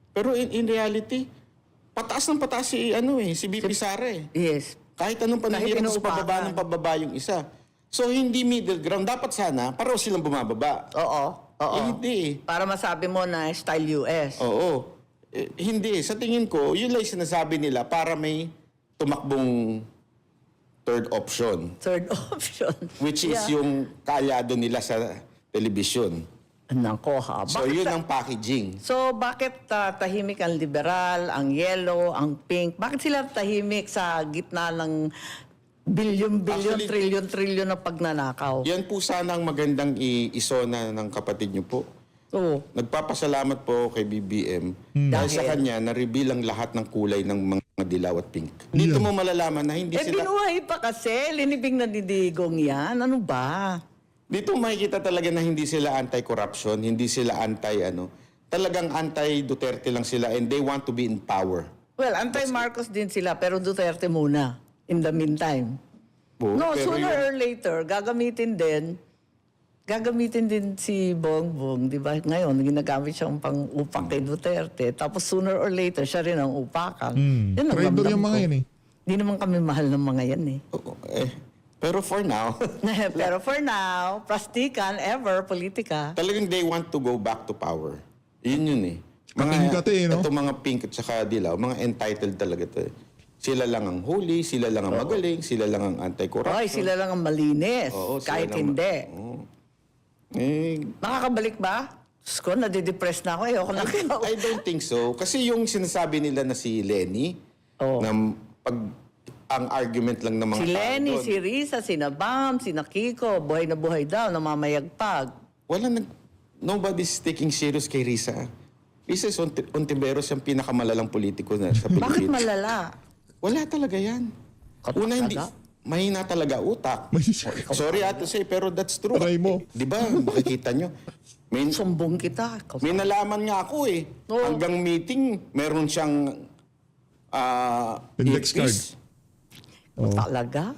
Pero in reality, pataas ng pataas si VP Sara eh. Yes. Kahit anong Kahit panahirap, inuupakan. pababa ng pababa yung isa. So, hindi middle ground. Dapat sana, pareho silang bumababa. Oo. Hindi. Para masabi mo na style US. Oo. Hindi. Sa tingin ko, yun lang yung sinasabi nila para may tumakbong third option. Third option. Which is yung kaalyado nila sa television. Nako ha. So, yun ang packaging. So, bakit tahimik ang liberal, ang yellow, ang pink? Bakit sila tahimik sa gitna ng bilyon-bilyon, Actually, trilyon-trilyon na pagnanakaw? Yan po sana ang magandang isona ng kapatid niyo po. Oo. Nagpapasalamat po kay BBM dahil sa kanya na-reveal ang lahat ng kulay ng mga dilaw at pink. Dito mo malalaman na hindi sila... binuhay pa kasi. Linibing na didigong yan. Ano ba? Dito makikita talaga na hindi sila anti-corruption, hindi sila talagang anti-Duterte lang sila and they want to be in power. Well, anti-Marcos din sila, pero Duterte muna. In the meantime. Po, No, pero sooner yun- or later, gagamitin din gagamitin din si Bongbong, di ba? Ngayon, ginagamit siyang pang-upak kay Duterte. Tapos sooner or later, siya rin ang upakan. Yun ang Traitor ramdam yung mga ko. yan eh. Hindi naman kami mahal ng mga yan eh. Oo, pero for now, Pero for now, plastikan, ever, politika. talagang they want to go back to power. Yun eh. Kapingkat eh, no? Ito mga pink at saka dilaw, mga entitled talaga to eh. Sila lang ang huli, sila lang ang magaling, sila lang ang anti-corruption. Hoy, sila lang ang malinis. Oo, sila kahit lang hindi. Oo. Eh, Makakabalik ba? Diyos ko, nadidepress na ako. Ayoko na I don't think so. Kasi yung sinasabi nila na si Lenny, Oo. na pag ang argument lang ng mga Si tao Lenny, doon, si Risa, si Nabam, si Nakiko, buhay na buhay daw, namamayagpag. nobody's taking serious kay Risa. Risa Ontiveros yung pinakamalalang politiko na sa Pilipinas. Bakit malala? Wala talaga yan. Una, hindi. Mahina talaga utak. Sorry to say, pero that's true. Try mo. Di ba? Makikita nyo. May, Sumbong kita. may nalaman nga ako eh. Oo. Hanggang meeting, meron siyang Index card. earpiece. Talaga?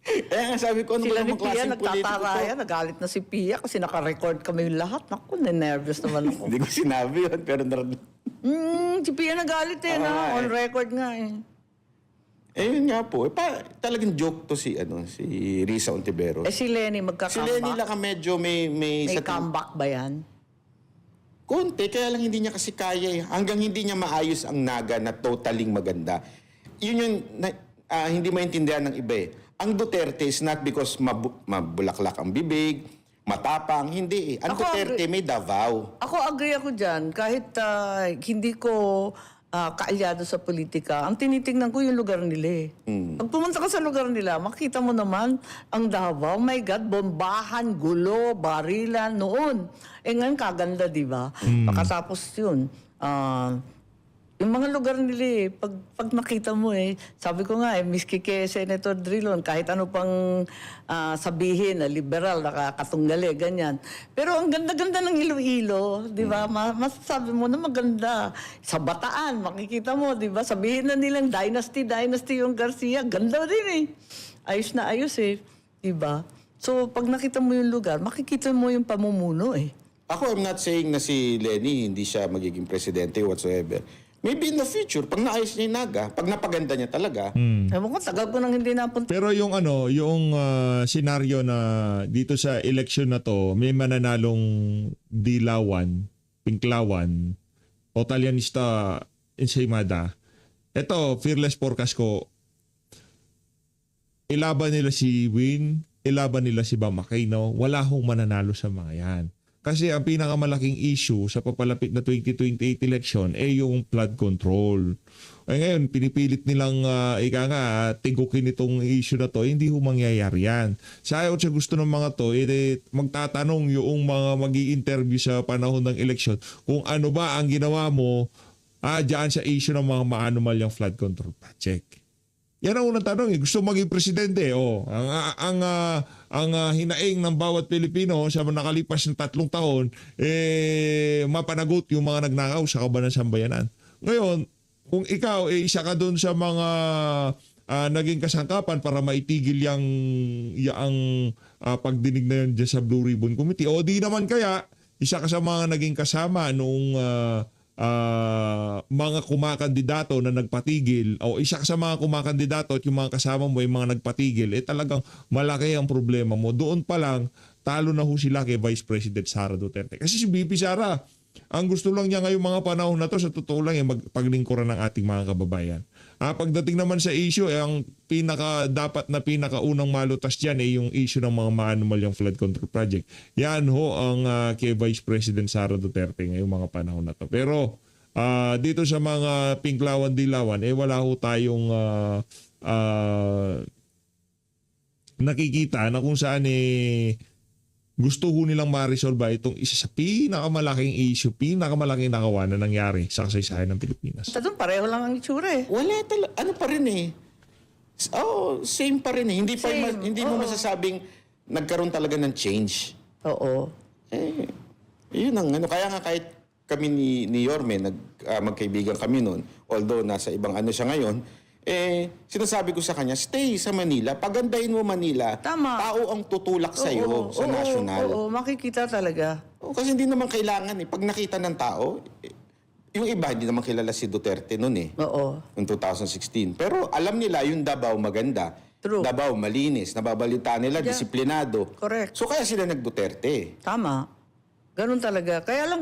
Eh, sabi ko, ano Sila ba ni namang Pia klaseng politiko to? nagtataraya, nagalit na si Pia kasi naka-record kami lahat. Naku, nervous naman ako. Hindi ko sinabi yun, pero Si Pia nagalit eh, na. On record nga eh. eh, yun nga po. Talagang joke to si Risa Ontiveros. Eh si Lenny Si magka-comeback. Lenny lang ka medyo may May sa comeback ba yan? konti, kaya lang hindi niya kasi kaya eh. Hanggang hindi niya maayos ang naga na totaling maganda. Yun yung hindi maintindihan ng iba eh. Ang Duterte is not because mabulaklak ang bibig, matapang, hindi eh. Ang Ako Duterte may Davao. Ako agree ako dyan. Kahit hindi ko kaalyado sa politika, ang tinitingnan ko yung lugar nila eh. Pag pumunta ka sa lugar nila, makita mo naman ang Davao. My God, bombahan, gulo, barilan noon. Eh ngayon kaganda, di ba? Pagkatapos yun, yung mga lugar nila eh, pag nakita mo eh, sabi ko nga eh, miski kay Senator Drilon, kahit ano pang sabihin na liberal, nakakatunggali, ganyan. Pero ang ganda-ganda ng Iloilo, di ba? Masasabi mo na maganda. Sa Bataan, makikita mo, di ba? Sabihin na nilang dynasty yung Garcia. Ganda din eh. Ayos na ayos eh. Di ba? So, pag nakita mo yung lugar, makikita mo yung pamumuno eh. Ako, I'm not saying na si Lenny hindi siya magiging presidente whatsoever. Maybe in the future, pag naayos niya yung naga, pag napaganda niya talaga, Ewan ko, tagal ko nang hindi napunta. Pero yung senaryo na dito sa election na to, may mananalong dilawan, pinklawan, o talyanista ensaymada. Ito, fearless forecast ko, ilaban nila si Win, ilaban nila si Bam Aquino, wala hong mananalo sa mga yan. Kasi ang pinakamalaking issue sa papalapit na 2028 election ay yung flood control. Ay ngayon, pinipilit nilang tigukin itong issue na to, hindi ho mangyayari yan. Sa gusto ng mga to, magtatanong yung mga mag-i-interview sa panahon ng election kung ano ba ang ginawa mo dyan sa issue ng mga maanumalyang flood control project. Yan ang unang tanong. Gusto maging presidente. Ang hinaing ng bawat Pilipino sa nakalipas ng 3 taon, mapanagot yung mga nagnakaw sa kaban ng sambayanan. Ngayon, kung ikaw, isa ka doon sa mga naging kasangkapan para maitigil yung pagdinig na yun dyan sa Blue Ribbon Committee, o di naman kaya, isa ka sa mga naging kasama nung mga kumakandidato na nagpatigil o isa sa mga kumakandidato at yung mga kasama mo yung mga nagpatigil, talagang malaki ang problema mo. Doon pa lang, talo na ho sila kay Vice President Sara Duterte. Kasi si VP Sara, ang gusto lang niya ngayong mga panahon na to, sa totoo lang, magpaglingkuran ng ating mga kababayan. Pagdating naman sa issue, ang dapat na pinakaunang malutas dyan yung issue ng mga maanumalyang flood control project. Yan ho ang kay Vice President Sara Duterte ngayong mga panahon na to. Pero dito sa mga pinklawan-dilawan, wala ho tayong nakikita na kung saan gusto ho nilang ma-resolve itong isa sa pinakamalaking issue, pinakamalaking nakawan na nangyari sa kasaysayan ng Pilipinas. Sa doon, pareho lang ang itsura eh. wala talaga. Ano pa rin eh. Same pa rin eh. Hindi mo masasabing nagkaroon talaga ng change. Oo. Yun ang Kaya nga kahit kami ni Yorme, magkaibigan kami noon, although nasa ibang siya ngayon, Sinasabi ko sa kanya, stay sa Manila. Pagandahin mo Manila. Tama. Tao ang tutulak sa iyo sa national. Oo, makikita talaga. Kasi hindi naman kailangan eh. Pag nakita ng tao, yung iba hindi naman kilala si Duterte noon eh. Oo. Noong 2016. Pero alam nila yung Davao maganda. True. Davao malinis. Nababalita nila, disiplinado. Correct. So kaya sila nag-Duterte. Tama. Ganun talaga. Kaya lang,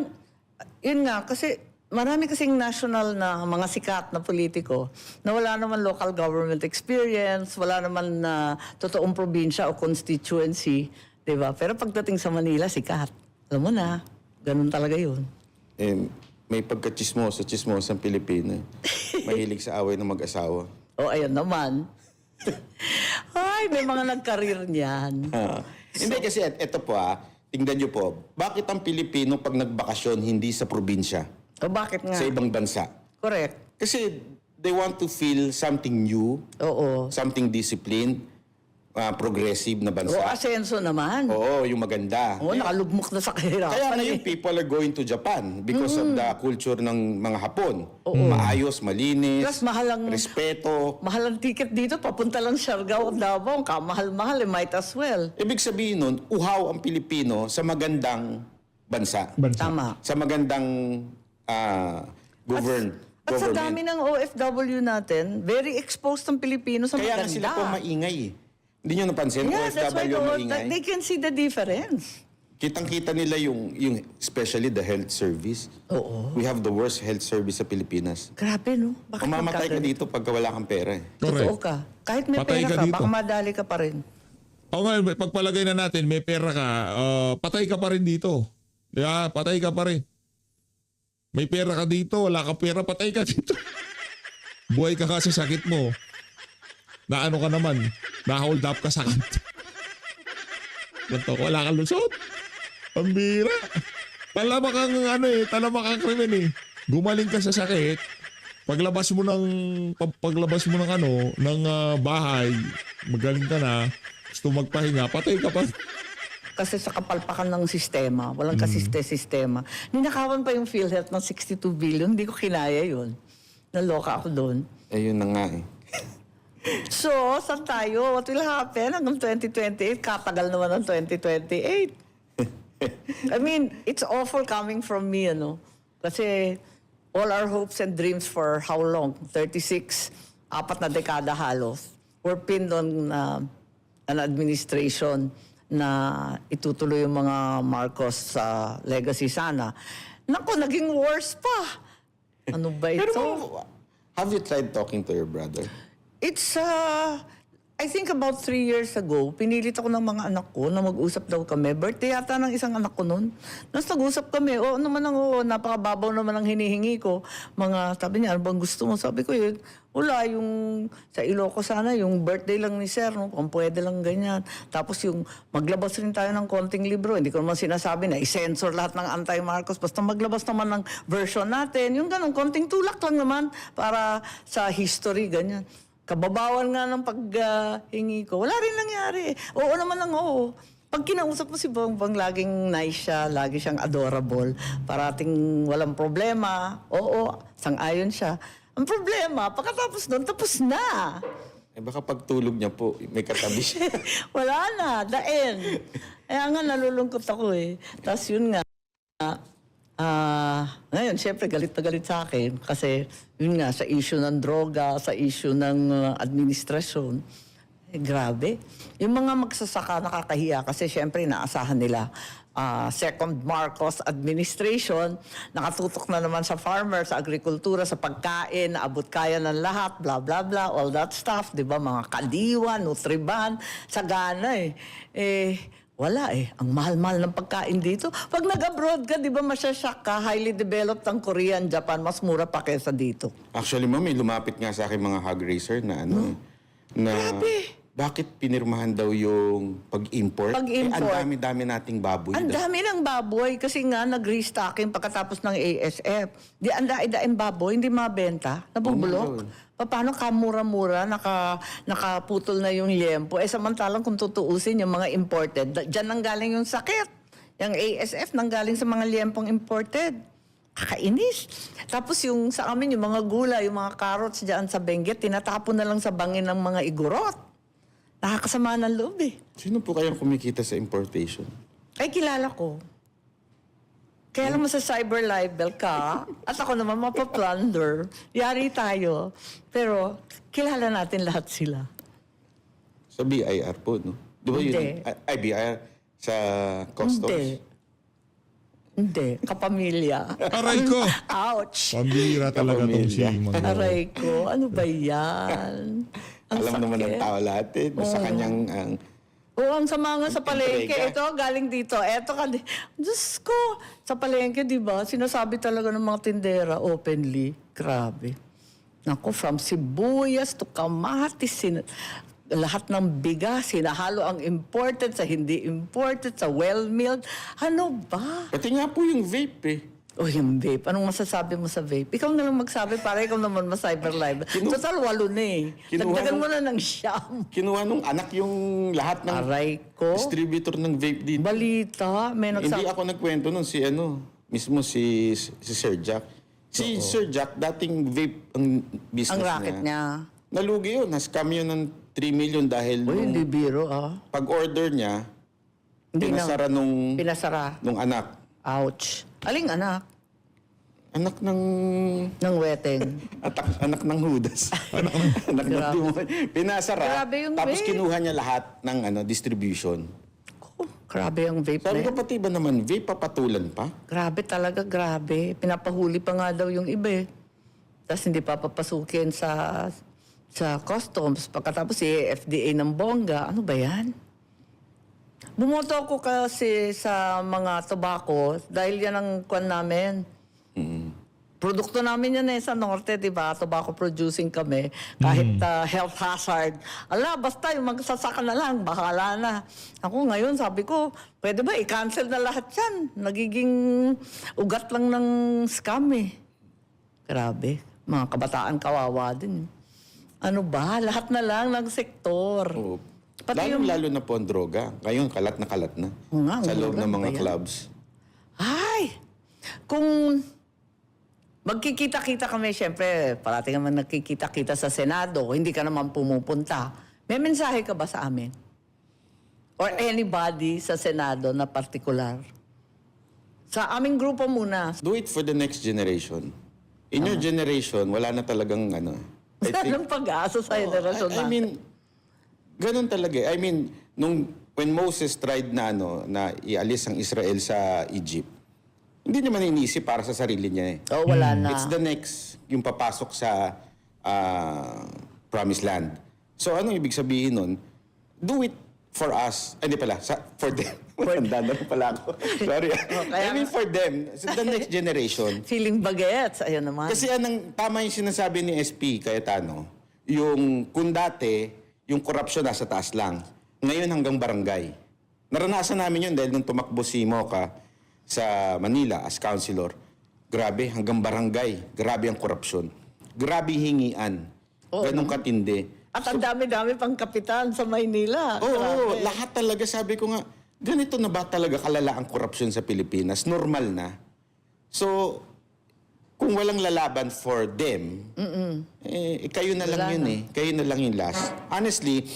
yun nga, kasi marami kasing national na mga sikat na politiko na wala naman local government experience, wala naman na totoong probinsya o constituency, di ba? Pero pagdating sa Manila, sikat. Alam mo na, ganun talaga yun. May pagka-chismoso ang Pilipino. Mahilig sa away ng mag-asawa. O, ayun naman. Ay, may mga nag-career niyan. Hindi kasi ito po tingnan niyo po, bakit ang Pilipino pag nagbakasyon hindi sa probinsya? O, bakit nga? Sa ibang bansa? Correct. Kasi they want to feel something new, Oo. something disciplined, progressive na bansa. O, asenso naman. Oo, yung maganda. Oo, nakalugmok na sa kahirapan. Kaya eh. ngayon, people are going to Japan because of the culture ng mga Hapon. Oo. Maayos, malinis, Plus, mahal ang- respeto. Mahal ang ticket dito, papunta lang Siargao at Davao. Kamahal-mahal, might as well. Ibig sabihin nun, uhaw ang Pilipino sa magandang bansa. Tama. Sa magandang At sa dami ng OFW natin, very exposed ang Pilipino sa Kaya nga maganda. sila po maingay eh. Hindi nyo napansin, Yeah, that's why OFW ang maingay. they can see the difference. Kitang-kita nila yung especially the health service. Oo. We have the worst health service sa Pilipinas. Grabe, no? Bakit Mamamatay ka magkaganon? dito pagka wala kang pera eh. Totoo ka. Kahit may Patay pera ka ka, dito. baka madali ka pa rin. O nga, pagpalagay na natin, may pera ka, patay ka pa rin dito. Yeah, patay ka pa rin. May pera ka dito, wala ka pera, patay ka dito. Buhay ka kasi sakit mo. Na ano ka naman, na-hold up ka sa kanto. Ganto, wala kang lusot. Ang bira. Talamak kang talamak kang krimen eh. Gumaling ka sa sakit, paglabas mo ng bahay, magaling ka na, gusto magpahinga, patay ka pa. Kasi sa kapalpakan ng sistema, walang kasiste-sistema. Ninakawan pa yung PhilHealth ng 62 billion, hindi ko kinaya yun. Naloka ako doon. Ayun na nga eh. So, saan tayo? What will happen hanggang 2028? Katagal naman ang 2028. I mean, it's awful coming from me, Kasi all our hopes and dreams for how long? 36, 4 na dekada halos. Were pinned on an administration na itutuloy yung mga Marcos legacy sana. Naku, naging worse pa. Ano ba ito? Pero have you tried talking to your brother? It's, I think about 3 years ago, pinilit ako ng mga anak ko na mag-usap daw kami. Birthday yata ng isang anak ko noon. Tapos nag-usap kami. Oo naman napakababaw naman ang hinihingi ko. Sabi niya, ano bang gusto mo? Sabi ko, wala, yung sa Ilocos sana, yung birthday lang ni Sir, kung pwede lang ganyan. Tapos yung maglabas rin tayo ng konting libro. Hindi ko naman sinasabi na i-censor lahat ng anti-Marcos. Basta maglabas naman ng version natin. Yung ganun, konting tulak lang naman para sa history, ganyan. Kababawan nga ng paghingi ko. Wala rin nangyari. Oo naman lang, oo. Pag kinausap mo si Bongbong, laging nice siya, lagi siyang adorable. Parating walang problema. Oo, sang-ayon siya. Ang problema, pagkatapos doon, tapos na. Baka pagtulog niya po, may katabi siya. Wala na, the end. Kaya nga nalulungkot ako eh. Tapos yun nga, ngayon, syempre, galit na galit sa akin kasi yun nga, sa issue ng droga, sa issue ng administrasyon, grabe. Yung mga magsasaka nakakahiya kasi syempre naasahan nila second Marcos administration, nakatutok na naman sa farmer, sa agrikultura, sa pagkain, naabot kaya ng lahat, blah, blah, blah, all that stuff, di ba? Mga kadiwa, Nutriban, sagana eh. Wala eh. Ang mahal-mahal ng pagkain dito. Pag nag-abroad ka, di ba masyashock ka, highly developed ang Korean, Japan, mas mura pa kaysa dito. Actually, ma'am, may lumapit nga sa akin mga hog racer na Grabe. Bakit pinirmahan daw yung pag-import? Pag-import. Ang dami-dami nating baboy. Ang dami ng baboy kasi nga nag-restocking pagkatapos ng ASF. Di ang daing baboy, hindi mabenta, nabubulok. Paano kamura-mura, nakaputol na yung liempo? Samantalang kung tutuusin yung mga imported, dyan nang galing yung sakit. Yung ASF nang galing sa mga liempong imported. Kakainis. Tapos yung sa amin, yung mga gulay, yung mga carrots dyan sa Benguet, tinatapon na lang sa bangin ng mga igorot. Nakakasama ng loob eh. Sino po kayang kumikita sa importation? Ay, kilala ko. Kaya naman sa cyber libel ka, at ako naman mapaplunder. Yari tayo. Pero kilala natin lahat sila. Sa BIR po, no? Di ba yun? Hindi. Ay, BIR sa customs? Hindi. Kapamilya. Aray ko! Ouch! Pambira talaga tong si Pamilya. Mangga. Aray ko. Ano ba yan? Ang Alam naman ng sakit. tao lahat eh. Sa kanyang... Oo, ang sama nga sa palengke. Entrega. Ito, galing dito. Ito ka. Diyos ko. Sa palengke, di ba? Sinasabi talaga ng mga tindera openly. Grabe. Naku, from sibuyas to kamatis, lahat ng bigas, sinahalo ang imported sa hindi imported, sa well-milled. Ano ba? Pati nga po yung vape eh. O yung vape. Anong masasabi mo sa vape? Ikaw na lang magsabi para ikaw naman ma-cyber live. Total, 8 na eh. Kinuha Dagdagan nung- mo na ng siyam. Kinuha nung anak yung lahat ng Aray ko. distributor ng vape dito. Balita. May Hindi nagsabi. ako nagkwento nun, mismo si Sir Jack. Si Sir Jack, dating vape ang business Ang racket niya. Nalugi yun, na-scam yun ng 3 million dahil Uy, nung hindi biro ah. pag-order niya, Hindi na. pinasara Pinasara. nung anak. Ouch. Aling anak? Anak ng... Ng weteng. anak ng Judas. anak ng Grabe. demon. Pinasara, Grabe yung tapos vape. kinuha niya lahat ng distribution. Oh, grabe ang vape Sabi na ko, yan. pati ba naman, vape papatulan pa? Grabe talaga, grabe. Pinapahuli pa nga daw yung iba eh. Tapos hindi pa papasukin sa customs. Pagkatapos FDA ng bongga. Ano ba yan? Bumoto ako kasi sa mga tobacco dahil yan ang kwan namin. Produkto namin yan sa Norte, di ba? Tobacco producing kami. Kahit health hazard. Ala, basta yung magsasaka na lang, bahala na. Ako ngayon, sabi ko, pwede ba i-cancel na lahat yan? Nagiging ugat lang ng scam eh. Grabe. Mga kabataan kawawa din. Ano ba? Lahat na lang ng sektor. Oo. Pati yung- Lalo na po ang droga. Ngayon, kalat na. Oo nga, Sa ang loob droga, ng ano mga ba yan? clubs. Ay! Kung magkikita-kita kami, syempre, parating naman nagkikita-kita sa Senado, hindi ka naman pumupunta. May mensahe ka ba sa amin? Or anybody sa Senado na partikular? Sa aming grupo muna. Do it for the next generation. In your generation, wala na talagang I think- Anong pag-asa sa generasyon I mean, ganun talaga. I mean, when Moses tried na ialis ang Israel sa Egypt, hindi naman iniisip para sa sarili niya eh. Oh, wala na. It's the next, yung papasok sa promised land. So, anong ibig sabihin nun? Do it for us. Ay, hindi pala. For them. Matanda na pala ako. Sorry. kaya I mean, for them. So, the next generation. Feeling bagets. Ayun naman. Kasi tama yung sinasabi ni SP Cayetano, yung kung dati, yung korupsyon nasa taas lang. Ngayon hanggang barangay. Naranasan namin yun dahil nung tumakbo si Moca sa Manila as councilor, grabe, hanggang barangay, grabe ang korupsyon. Grabe hingian. Oo, Ganong katindi. At ang dami-dami pang kapitan sa Maynila. Oo, Grabe. lahat talaga sabi ko nga, ganito na ba talaga kalala ang korupsyon sa Pilipinas? Normal na. So, kung walang lalaban for them, kayo na lang Wala yun na. Kayo na lang yung last. Honestly,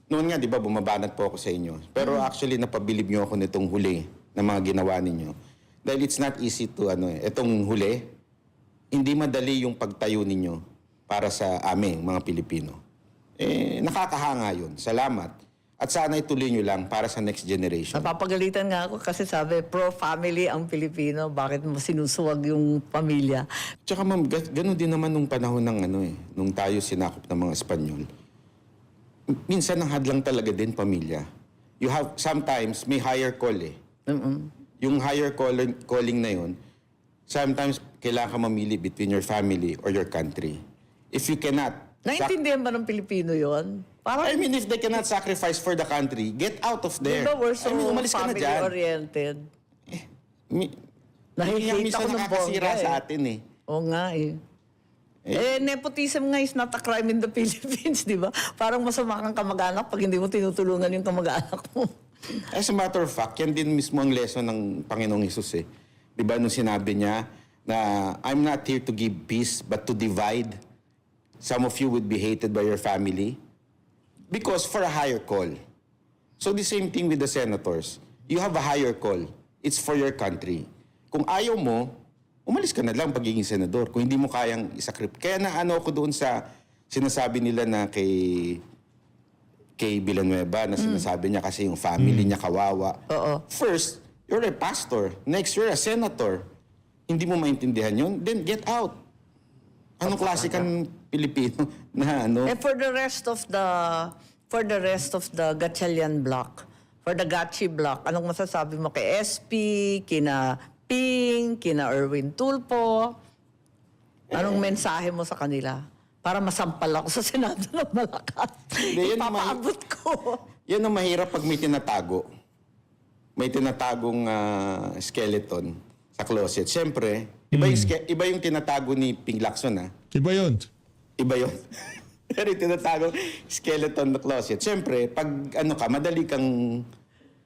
noon nga, di ba, bumabanat po ako sa inyo. Pero actually, napabilib nyo ako nitong huli na mga ginawa ninyo. Dahil it's not easy to, itong huli, hindi madali yung pagtayo ninyo para sa aming mga Pilipino. Nakakahanga yun. Salamat. At sana ituloy nyo lang para sa next generation. Napapagalitan nga ako kasi sabi, pro-family ang Pilipino. Bakit mo sinusuwag yung pamilya? Tsaka ma'am, ganun din naman nung panahon ng nung tayo sinakop ng mga Espanyol. Minsan ang hadlang talaga din pamilya. You have, sometimes may higher call eh. Yung higher calling na yun, sometimes kailangan ka mamili between your family or your country. If you cannot, Naintindihan ba ng Pilipino yon? Parang, I mean, if they cannot sacrifice for the country, get out of di there. ba we're so I mean, umalis ka na dyan. family-oriented? Nahihita Minsan ko ng nakakasira bongga sa atin eh. Oo nga eh. Nepotism nga is not a crime in the Philippines, di ba? Parang masama kang kamag-anak pag hindi mo tinutulungan yung kamag-anak mo. As a matter of fact, yan din mismo ang lesson ng Panginoong Hesus eh. Di ba nung sinabi niya na I'm not here to give peace but to divide. Some of you would be hated by your family because for a higher call. So the same thing with the senators. You have a higher call. It's for your country. Kung ayaw mo, umalis ka na lang pagiging senador. Kung hindi mo kayang isakrip. Kaya naano ko doon sa sinasabi nila na kay Villanueva na sinasabi niya kasi yung family niya kawawa. Oo. First, you're a pastor. Next, you're a senator. Hindi mo maintindihan yun, then get out. Anong klase kang Pilipino na ano? And for the rest of the Gatchalian block, for the Gachi block, anong masasabi mo kay SP, kina Ping, kina Erwin Tulfo? Anong mensahe mo sa kanila? Para masampal ako sa Senado ng malakas. Hindi, yan Ipapaabot ko. Yan ang mahirap pag may tinatago. May tinatagong skeleton sa closet. Siyempre, iba yung tinatago ni Ping Lacson, ha? Iba yun. Iba yun. Pero yung tinatagong skeleton na closet. Siyempre, pag ano ka, madali kang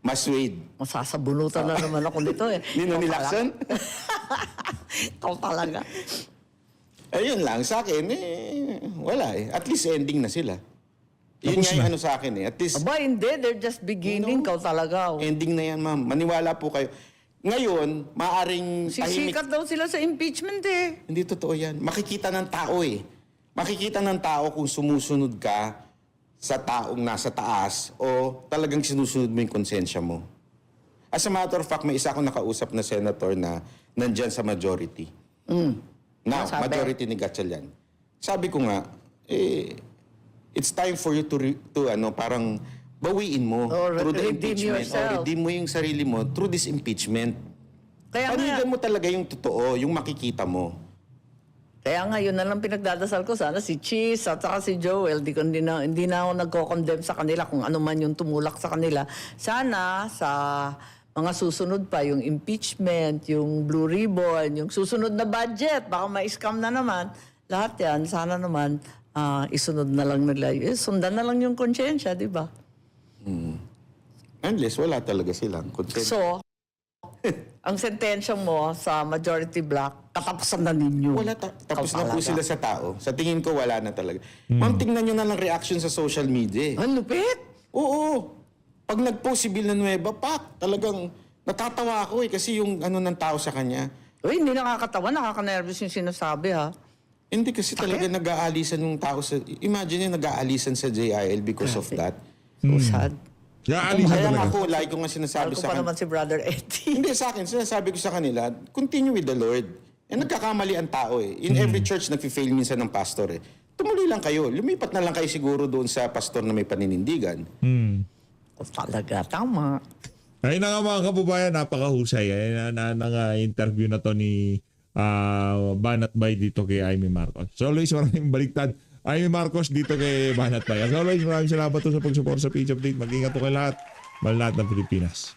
maswade. Masasabunutan na naman ako nito eh. Nino ni Lacson? Ikaw talaga. Ayun lang, sa akin, wala eh. At least ending na sila. Yun Tapos nga yung na. ano sa akin eh. At least, Aba, hindi. They're just beginning. Ikaw talaga. Oh. ending na yan, ma'am. Maniwala po kayo. Ngayon, maaring Sisikat daw sila sa impeachment eh. Hindi totoo yan. Makikita ng tao eh. Makikita ng tao kung sumusunod ka sa taong nasa taas o talagang sinusunod mo yung konsensya mo. As a matter of fact, may isa akong nakausap na senator na nandyan sa majority. Now, Ano sabi? majority ni Gatchalian. Sabi ko nga, it's time for you to parang bawiin mo Or through the redeem impeachment. yourself. O redeem mo yung sarili mo through this impeachment. Kaya nga, Panigan mo talaga yung totoo, yung makikita mo. yun na lang pinagdadasal ko. Sana si Cheese at saka si Joel, hindi na ako nagko-condemn sa kanila kung ano man yung tumulak sa kanila. Sana sa mga susunod pa, yung impeachment, yung Blue Ribbon, yung susunod na budget, baka ma-scam na naman. Lahat yan, sana naman isunod na lang nila. Sundan na lang yung konsyensya, di ba? Unless wala talaga silang consent. So, ang sentensya mo sa majority block, katapusan na ninyo. Wala tapos Ikaw na po talaga. sila sa tao. Sa tingin ko, wala na talaga. Ma'am, tingnan nyo na lang reaction sa social media. Ang lupit! Oo. Pag nag-post si Villanueva, talagang natatawa ako kasi yung ano ng tao sa kanya. Uy, hindi nakakatawa, nakaka-nervous yung sinasabi ha. Hindi kasi talaga nag-aalisan yung tao sa... Imagine yung nag-aalisan sa JIL because of that. So sad. Kaya alisan Kaya talaga. ako, like ko nga Mahal sinasabi ko sa pa kanila. naman si Brother Eddie. Hindi, sa akin, sinasabi ko sa kanila, continue with the Lord. Nagkakamali ang tao eh. In every church, nag-fail minsan ng pastor eh. Tumuloy lang kayo. Lumipat na lang kayo siguro doon sa pastor na may paninindigan. O talaga, tama. Ay na nga mga kababayan, napakahusay. Interview na to ni Banat Bay dito kay Amy Marcos. So always maraming baliktad. Amy Marcos dito kay Banat Bay. As always, maraming salamat to sa pag-support sa Page Update. Mag-ingat po kayo lahat. Mahal lahat ng Pilipinas.